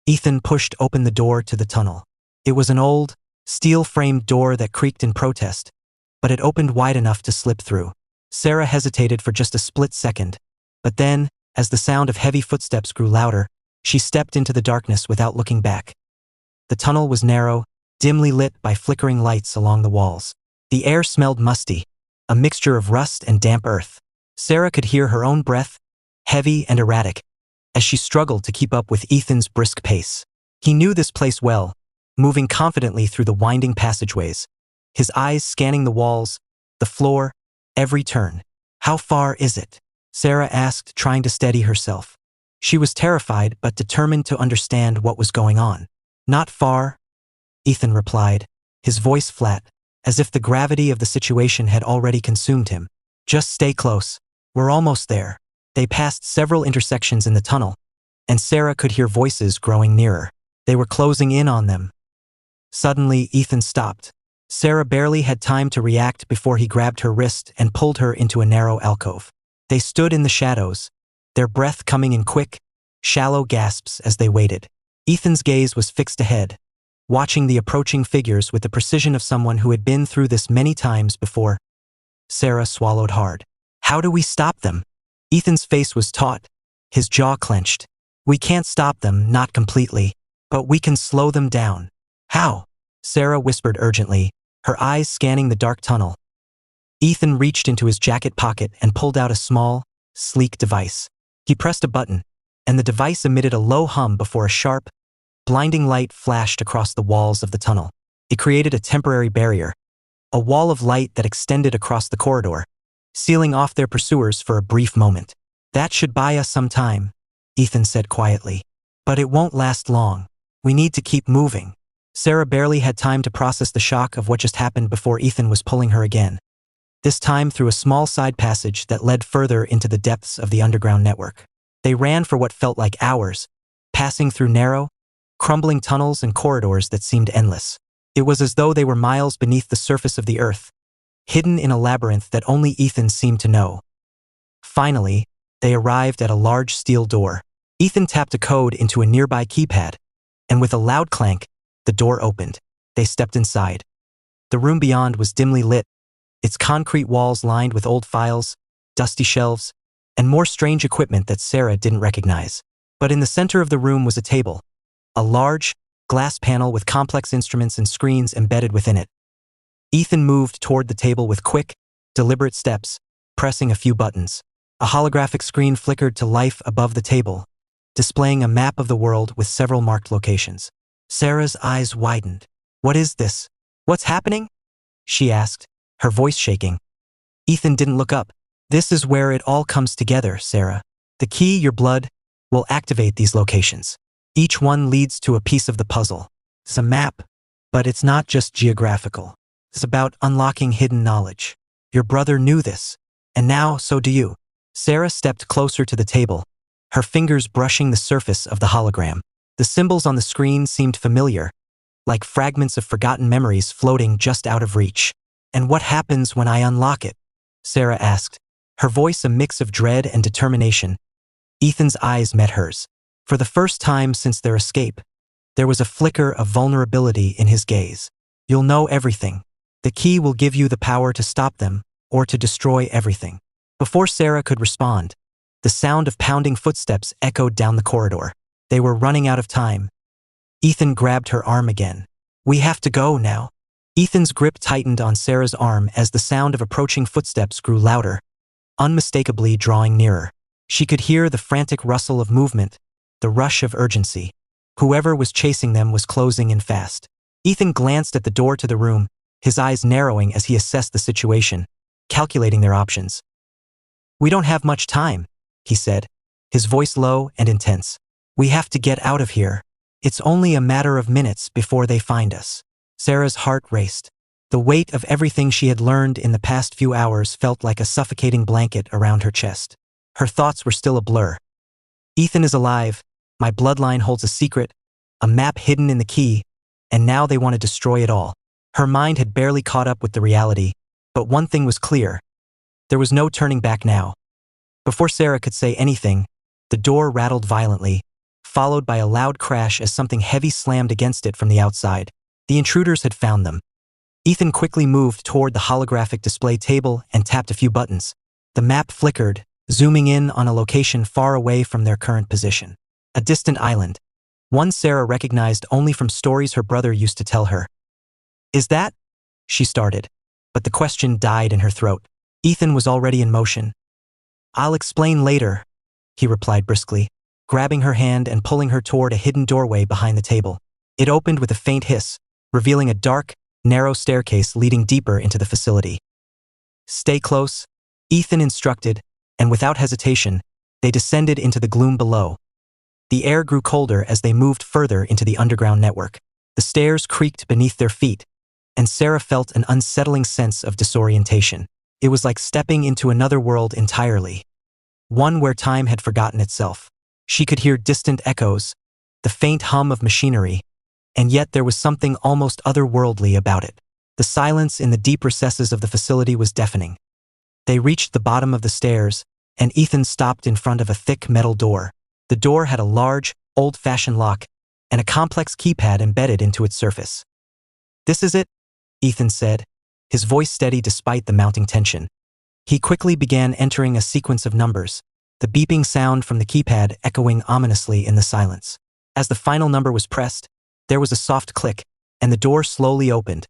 Ethan pushed open the door to the tunnel. It was an old, steel-framed door that creaked in protest, but it opened wide enough to slip through. Sarah hesitated for just a split second, but then, as the sound of heavy footsteps grew louder, she stepped into the darkness without looking back. The tunnel was narrow, dimly lit by flickering lights along the walls. The air smelled musty, a mixture of rust and damp earth. Sarah could hear her own breath, heavy and erratic, as she struggled to keep up with Ethan's brisk pace. He knew this place well, moving confidently through the winding passageways, his eyes scanning the walls, the floor, every turn. How far is it? Sarah asked, trying to steady herself. She was terrified but determined to understand what was going on. Not far, Ethan replied, his voice flat, as if the gravity of the situation had already consumed him. Just stay close. We're almost there. They passed several intersections in the tunnel, and Sarah could hear voices growing nearer. They were closing in on them. Suddenly, Ethan stopped. Sarah barely had time to react before he grabbed her wrist and pulled her into a narrow alcove. They stood in the shadows, their breath coming in quick, shallow gasps as they waited. Ethan's gaze was fixed ahead, watching the approaching figures with the precision of someone who had been through this many times before. Sarah swallowed hard. How do we stop them? Ethan's face was taut, his jaw clenched. We can't stop them, not completely, but we can slow them down. How? Sarah whispered urgently, her eyes scanning the dark tunnel. Ethan reached into his jacket pocket and pulled out a small, sleek device. He pressed a button, and the device emitted a low hum before a sharp, blinding light flashed across the walls of the tunnel. It created a temporary barrier, a wall of light that extended across the corridor, sealing off their pursuers for a brief moment. That should buy us some time, Ethan said quietly. But it won't last long. We need to keep moving. Sarah barely had time to process the shock of what just happened before Ethan was pulling her again. This time through a small side passage that led further into the depths of the underground network. They ran for what felt like hours, passing through narrow, crumbling tunnels and corridors that seemed endless. It was as though they were miles beneath the surface of the earth, hidden in a labyrinth that only Ethan seemed to know. Finally, they arrived at a large steel door. Ethan tapped a code into a nearby keypad, and with a loud clank, the door opened. They stepped inside. The room beyond was dimly lit, its concrete walls lined with old files, dusty shelves, and more strange equipment that Sarah didn't recognize. But in the center of the room was a table, a large, glass panel with complex instruments and screens embedded within it. Ethan moved toward the table with quick, deliberate steps, pressing a few buttons. A holographic screen flickered to life above the table, displaying a map of the world with several marked locations. Sarah's eyes widened. "What is this? What's happening?" she asked, her voice shaking. Ethan didn't look up. "This is where it all comes together, Sarah. The key, your blood, will activate these locations. Each one leads to a piece of the puzzle. It's a map, but it's not just geographical. It's about unlocking hidden knowledge. Your brother knew this, and now so do you." Sarah stepped closer to the table, her fingers brushing the surface of the hologram. The symbols on the screen seemed familiar, like fragments of forgotten memories floating just out of reach. "And what happens when I unlock it?" Sarah asked, her voice a mix of dread and determination. Ethan's eyes met hers. For the first time since their escape, there was a flicker of vulnerability in his gaze. "You'll know everything. The key will give you the power to stop them, or to destroy everything." Before Sarah could respond, the sound of pounding footsteps echoed down the corridor. They were running out of time. Ethan grabbed her arm again. "We have to go now." Ethan's grip tightened on Sarah's arm as the sound of approaching footsteps grew louder, unmistakably drawing nearer. She could hear the frantic rustle of movement, the rush of urgency. Whoever was chasing them was closing in fast. Ethan glanced at the door to the room, his eyes narrowing as he assessed the situation, calculating their options. "We don't have much time," he said, his voice low and intense. "We have to get out of here. It's only a matter of minutes before they find us." Sarah's heart raced. The weight of everything she had learned in the past few hours felt like a suffocating blanket around her chest. Her thoughts were still a blur. Ethan is alive, my bloodline holds a secret, a map hidden in the key, and now they want to destroy it all. Her mind had barely caught up with the reality, but one thing was clear. There was no turning back now. Before Sarah could say anything, the door rattled violently, followed by a loud crash as something heavy slammed against it from the outside. The intruders had found them. Ethan quickly moved toward the holographic display table and tapped a few buttons. The map flickered, zooming in on a location far away from their current position. A distant island, one Sarah recognized only from stories her brother used to tell her. "Is that?" she started, but the question died in her throat. Ethan was already in motion. "I'll explain later," he replied briskly, grabbing her hand and pulling her toward a hidden doorway behind the table. It opened with a faint hiss, revealing a dark, narrow staircase leading deeper into the facility. "Stay close," Ethan instructed, and without hesitation, they descended into the gloom below. The air grew colder as they moved further into the underground network. The stairs creaked beneath their feet, and Sarah felt an unsettling sense of disorientation. It was like stepping into another world entirely, one where time had forgotten itself. She could hear distant echoes, the faint hum of machinery, and yet there was something almost otherworldly about it. The silence in the deep recesses of the facility was deafening. They reached the bottom of the stairs, and Ethan stopped in front of a thick metal door. The door had a large, old-fashioned lock and a complex keypad embedded into its surface. "This is it," Ethan said, his voice steady despite the mounting tension. He quickly began entering a sequence of numbers, the beeping sound from the keypad echoing ominously in the silence. As the final number was pressed, there was a soft click, and the door slowly opened,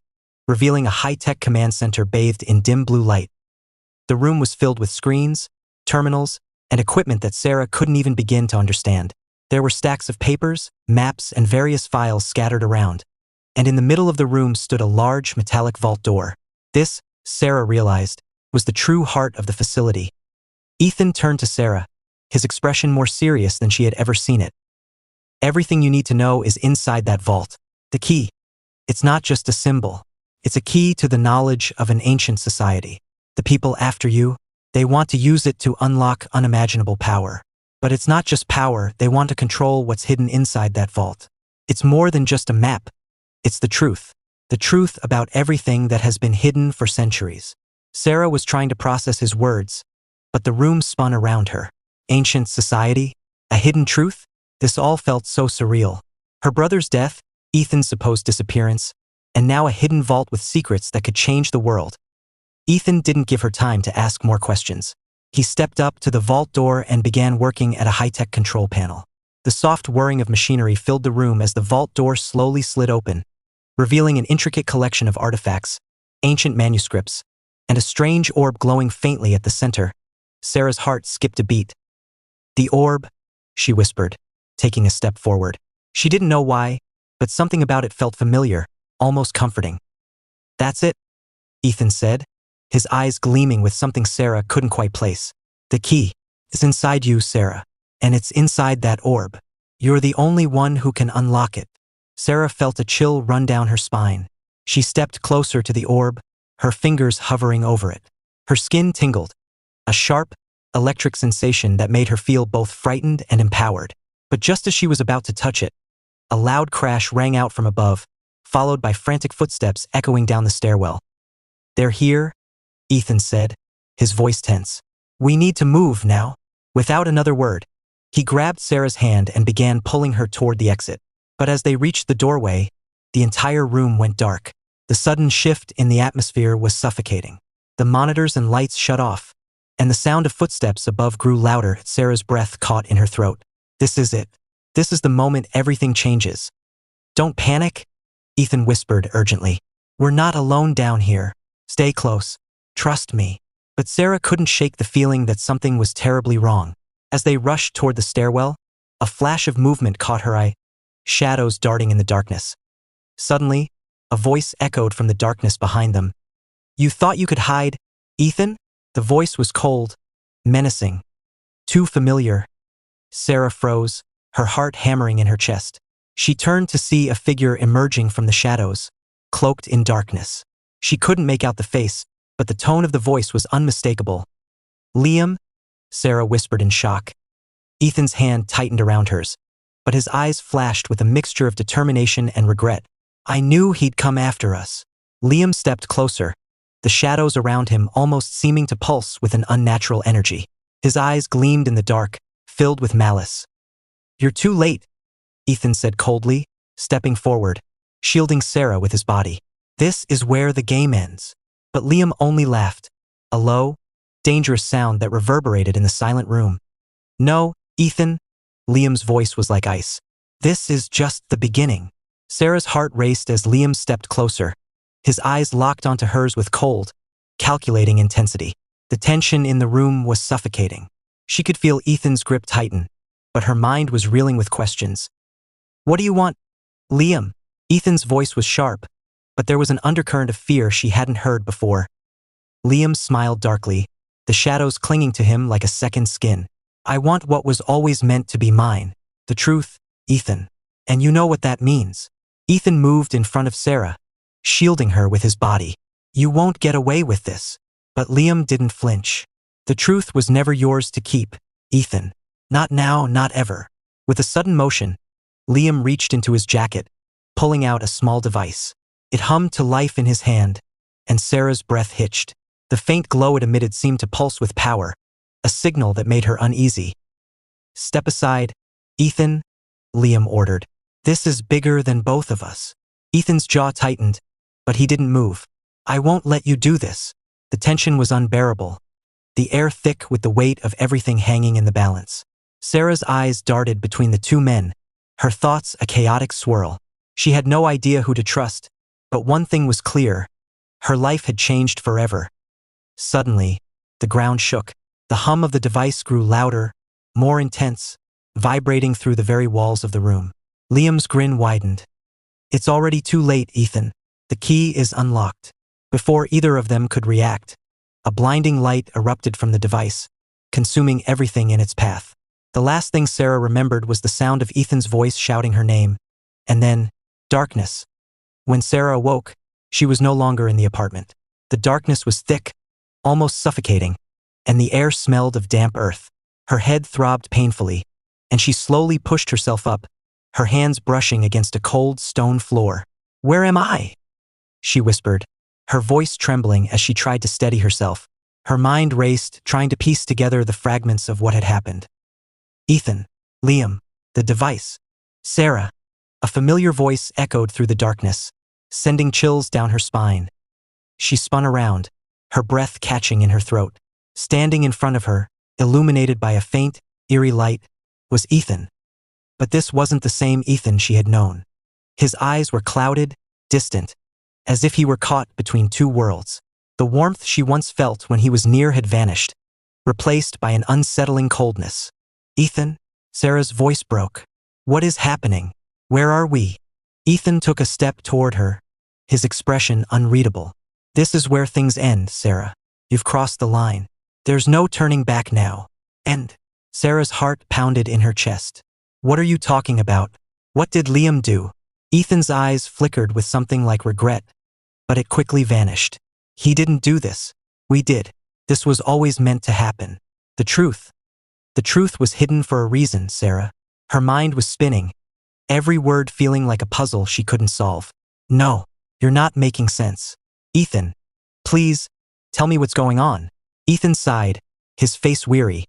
revealing a high-tech command center bathed in dim blue light. The room was filled with screens, terminals, and equipment that Sarah couldn't even begin to understand. There were stacks of papers, maps, and various files scattered around, and in the middle of the room stood a large metallic vault door. This, Sarah realized, was the true heart of the facility. Ethan turned to Sarah, his expression more serious than she had ever seen it. "Everything you need to know is inside that vault. The key, It's not just a symbol. It's a key to the knowledge of an ancient society. The people after you, they want to use it to unlock unimaginable power. But it's not just power, they want to control what's hidden inside that vault. It's more than just a map. It's the truth. The truth about everything that has been hidden for centuries. Sarah was trying to process his words, but the room spun around her. Ancient society? A hidden truth? This all felt so surreal. Her brother's death, Ethan's supposed disappearance, and now a hidden vault with secrets that could change the world. Ethan didn't give her time to ask more questions. He stepped up to the vault door and began working at a high-tech control panel. The soft whirring of machinery filled the room as the vault door slowly slid open, revealing an intricate collection of artifacts, ancient manuscripts, and a strange orb glowing faintly at the center. Sarah's heart skipped a beat. "The orb," she whispered, taking a step forward. She didn't know why, but something about it felt familiar, almost comforting. "That's it," Ethan said, his eyes gleaming with something Sarah couldn't quite place. "The key is inside you, Sarah, and it's inside that orb. You're the only one who can unlock it." Sarah felt a chill run down her spine. She stepped closer to the orb, her fingers hovering over it. Her skin tingled, a sharp, electric sensation that made her feel both frightened and empowered. But just as she was about to touch it, a loud crash rang out from above, followed by frantic footsteps echoing down the stairwell. "They're here," Ethan said, his voice tense. "We need to move now." Without another word, he grabbed Sarah's hand and began pulling her toward the exit. But as they reached the doorway, the entire room went dark. The sudden shift in the atmosphere was suffocating. The monitors and lights shut off, and the sound of footsteps above grew louder. Sarah's breath caught in her throat. "This is it. This is the moment everything changes." "Don't panic," Ethan whispered urgently. "We're not alone down here. Stay close. Trust me." But Sarah couldn't shake the feeling that something was terribly wrong. As they rushed toward the stairwell, a flash of movement caught her eye, shadows darting in the darkness. Suddenly, a voice echoed from the darkness behind them. "You thought you could hide, Ethan?" The voice was cold, menacing, too familiar. Sarah froze, her heart hammering in her chest. She turned to see a figure emerging from the shadows, cloaked in darkness. She couldn't make out the face, but the tone of the voice was unmistakable. "Liam?" Sarah whispered in shock. Ethan's hand tightened around hers, but his eyes flashed with a mixture of determination and regret. "I knew he'd come after us." Liam stepped closer, the shadows around him almost seeming to pulse with an unnatural energy. His eyes gleamed in the dark, filled with malice. "You're too late," Ethan said coldly, stepping forward, shielding Sarah with his body. "This is where the game ends." But Liam only laughed, a low, dangerous sound that reverberated in the silent room. "No, Ethan," Liam's voice was like ice. "This is just the beginning." Sarah's heart raced as Liam stepped closer, his eyes locked onto hers with cold, calculating intensity. The tension in the room was suffocating. She could feel Ethan's grip tighten, but her mind was reeling with questions. "What do you want, Liam?" Ethan's voice was sharp, but there was an undercurrent of fear she hadn't heard before. Liam smiled darkly, the shadows clinging to him like a second skin. "I want what was always meant to be mine. The truth, Ethan. And you know what that means." Ethan moved in front of Sarah, shielding her with his body. "You won't get away with this." But Liam didn't flinch. "The truth was never yours to keep, Ethan. Not now, not ever." With a sudden motion, Liam reached into his jacket, pulling out a small device. It hummed to life in his hand, and Sarah's breath hitched. The faint glow it emitted seemed to pulse with power, a signal that made her uneasy. "Step aside, Ethan," Liam ordered. "This is bigger than both of us." Ethan's jaw tightened, but he didn't move. "I won't let you do this." The tension was unbearable, the air thick with the weight of everything hanging in the balance. Sarah's eyes darted between the two men, her thoughts a chaotic swirl. She had no idea who to trust, but one thing was clear. Her life had changed forever. Suddenly, the ground shook. The hum of the device grew louder, more intense, vibrating through the very walls of the room. Liam's grin widened. "It's already too late, Ethan. The key is unlocked." Before either of them could react, a blinding light erupted from the device, consuming everything in its path. The last thing Sarah remembered was the sound of Ethan's voice shouting her name, and then, darkness. When Sarah awoke, she was no longer in the apartment. The darkness was thick, almost suffocating, and the air smelled of damp earth. Her head throbbed painfully, and she slowly pushed herself up, her hands brushing against a cold stone floor. "Where am I?" she whispered, her voice trembling as she tried to steady herself. Her mind raced, trying to piece together the fragments of what had happened. Ethan, Liam, the device, Sarah. A familiar voice echoed through the darkness, sending chills down her spine. She spun around, her breath catching in her throat. Standing in front of her, illuminated by a faint, eerie light, was Ethan. But this wasn't the same Ethan she had known. His eyes were clouded, distant, as if he were caught between two worlds. The warmth she once felt when he was near had vanished, replaced by an unsettling coldness. "Ethan?" Sarah's voice broke. "What is happening? Where are we?" Ethan took a step toward her, his expression unreadable. "This is where things end, Sarah. You've crossed the line. There's no turning back now." "And?" Sarah's heart pounded in her chest. "What are you talking about? What did Liam do?" Ethan's eyes flickered with something like regret, but it quickly vanished. "He didn't do this. We did. This was always meant to happen. The truth was hidden for a reason, Sarah." Her mind was spinning, every word feeling like a puzzle she couldn't solve. "No, you're not making sense. Ethan, please, tell me what's going on." Ethan sighed, his face weary,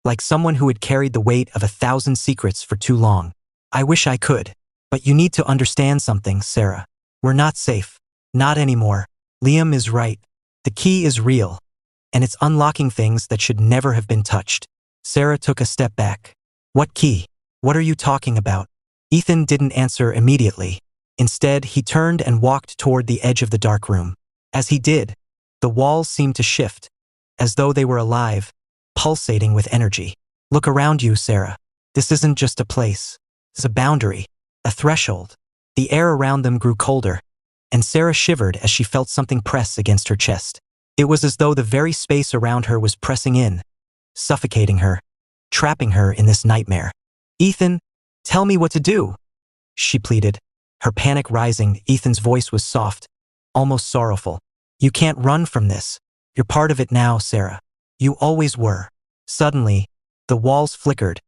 like someone who had carried the weight of 1,000 secrets for too long. "I wish I could. But you need to understand something, Sarah. We're not safe. Not anymore. Liam is right. The key is real, and it's unlocking things that should never have been touched." Sarah took a step back. "What key? What are you talking about?" Ethan didn't answer immediately. Instead, he turned and walked toward the edge of the dark room. As he did, the walls seemed to shift, as though they were alive, pulsating with energy. "Look around you, Sarah. This isn't just a place. It's a boundary, a threshold." The air around them grew colder, and Sarah shivered as she felt something press against her chest. It was as though the very space around her was pressing in, suffocating her, trapping her in this nightmare. "Ethan, tell me what to do," she pleaded, her panic rising. Ethan's voice was soft, almost sorrowful. "You can't run from this. You're part of it now, Sarah. You always were." Suddenly, the walls flickered,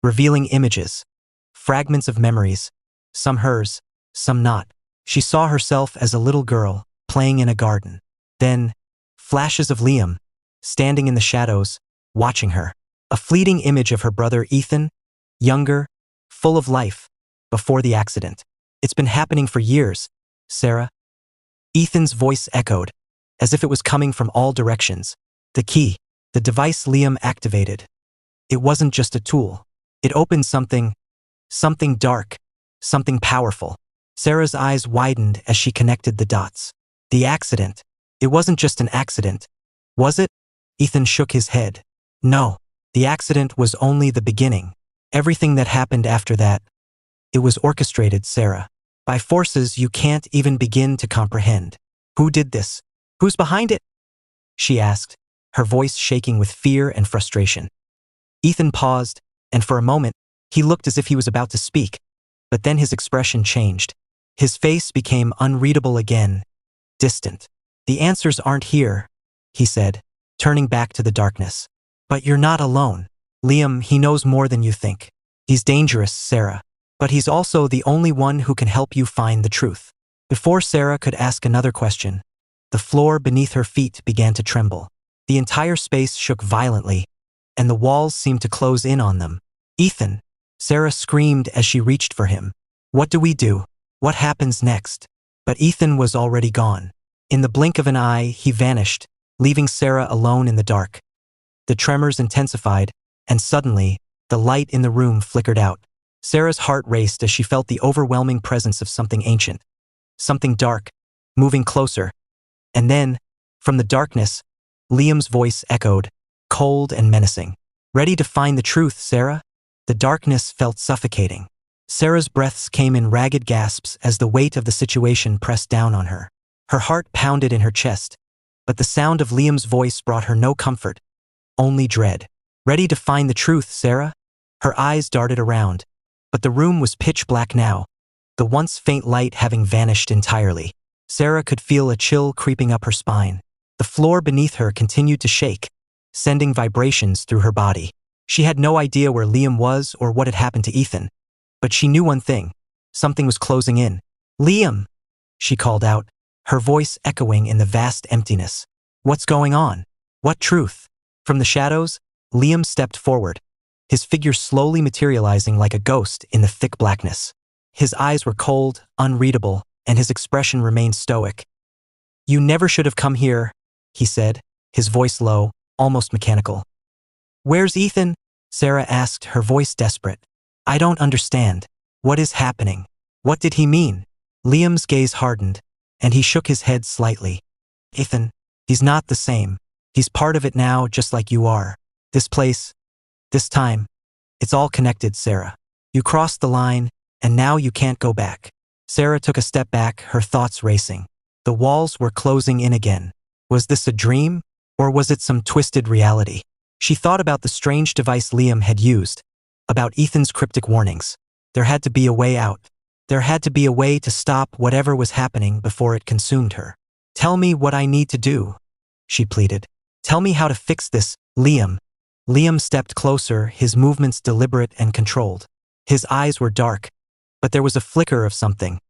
revealing images, fragments of memories, some hers, some not. She saw herself as a little girl, playing in a garden. Then, flashes of Liam, standing in the shadows, watching her. A fleeting image of her brother Ethan, younger, full of life, before the accident. "It's been happening for years, Sarah." Ethan's voice echoed, as if it was coming from all directions. "The key, the device Liam activated. It wasn't just a tool. It opened something dark, something powerful." Sarah's eyes widened as she connected the dots. "The accident. It wasn't just an accident, was it?" Ethan shook his head. "No, the accident was only the beginning. Everything that happened after that, it was orchestrated, Sarah, by forces you can't even begin to comprehend." "Who did this? Who's behind it?" she asked, her voice shaking with fear and frustration. Ethan paused, and for a moment, he looked as if he was about to speak, but then his expression changed. His face became unreadable again, distant. "The answers aren't here," he said, turning back to the darkness. "But you're not alone. Liam, he knows more than you think. He's dangerous, Sarah, but he's also the only one who can help you find the truth." Before Sarah could ask another question, the floor beneath her feet began to tremble. The entire space shook violently, and the walls seemed to close in on them. "Ethan!" Sarah screamed as she reached for him. "What do we do? What happens next?" But Ethan was already gone. In the blink of an eye, he vanished, leaving Sarah alone in the dark. The tremors intensified, and suddenly, the light in the room flickered out. Sarah's heart raced as she felt the overwhelming presence of something ancient, something dark, moving closer. And then, from the darkness, Liam's voice echoed, cold and menacing. "Ready to find the truth, Sarah?" The darkness felt suffocating. Sarah's breaths came in ragged gasps as the weight of the situation pressed down on her. Her heart pounded in her chest, but the sound of Liam's voice brought her no comfort, only dread. "Ready to find the truth, Sarah?" Her eyes darted around, but the room was pitch black now, the once faint light having vanished entirely. Sarah could feel a chill creeping up her spine. The floor beneath her continued to shake, sending vibrations through her body. She had no idea where Liam was or what had happened to Ethan, but she knew one thing. Something was closing in. "Liam!" she called out, her voice echoing in the vast emptiness. "What's going on? What truth?" From the shadows, Liam stepped forward, his figure slowly materializing like a ghost in the thick blackness. His eyes were cold, unreadable, and his expression remained stoic. "You never should have come here," he said, his voice low, almost mechanical. "Where's Ethan?" Sarah asked, her voice desperate. "I don't understand. What is happening? What did he mean?" Liam's gaze hardened, and he shook his head slightly. "Ethan, he's not the same. He's part of it now, just like you are. This place, this time, it's all connected, Sarah. You crossed the line, and now you can't go back." Sarah took a step back, her thoughts racing. The walls were closing in again. Was this a dream, or was it some twisted reality? She thought about the strange device Liam had used, about Ethan's cryptic warnings. There had to be a way out. There had to be a way to stop whatever was happening before it consumed her. "Tell me what I need to do," she pleaded. "Tell me how to fix this, Liam." Liam stepped closer, his movements deliberate and controlled. His eyes were dark, but there was a flicker of something,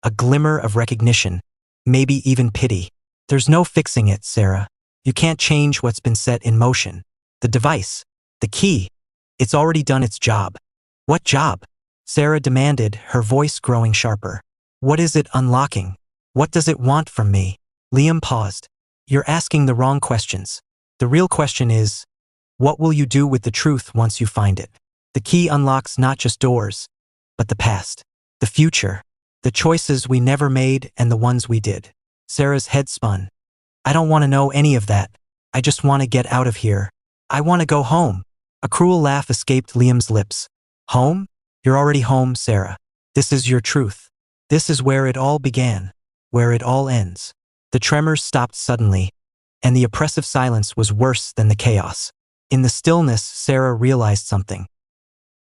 a glimmer of recognition, maybe even pity. "There's no fixing it, Sarah. You can't change what's been set in motion. The device, the key, it's already done its job." "What job?" Sarah demanded, her voice growing sharper. "What is it unlocking? What does it want from me?" Liam paused. "You're asking the wrong questions. The real question is, what will you do with the truth once you find it? The key unlocks not just doors, but the past, the future, the choices we never made and the ones we did." Sarah's head spun. "I don't want to know any of that. I just want to get out of here. I want to go home." A cruel laugh escaped Liam's lips. "Home? You're already home, Sarah. This is your truth. This is where it all began, where it all ends." The tremors stopped suddenly, and the oppressive silence was worse than the chaos. In the stillness, Sarah realized something.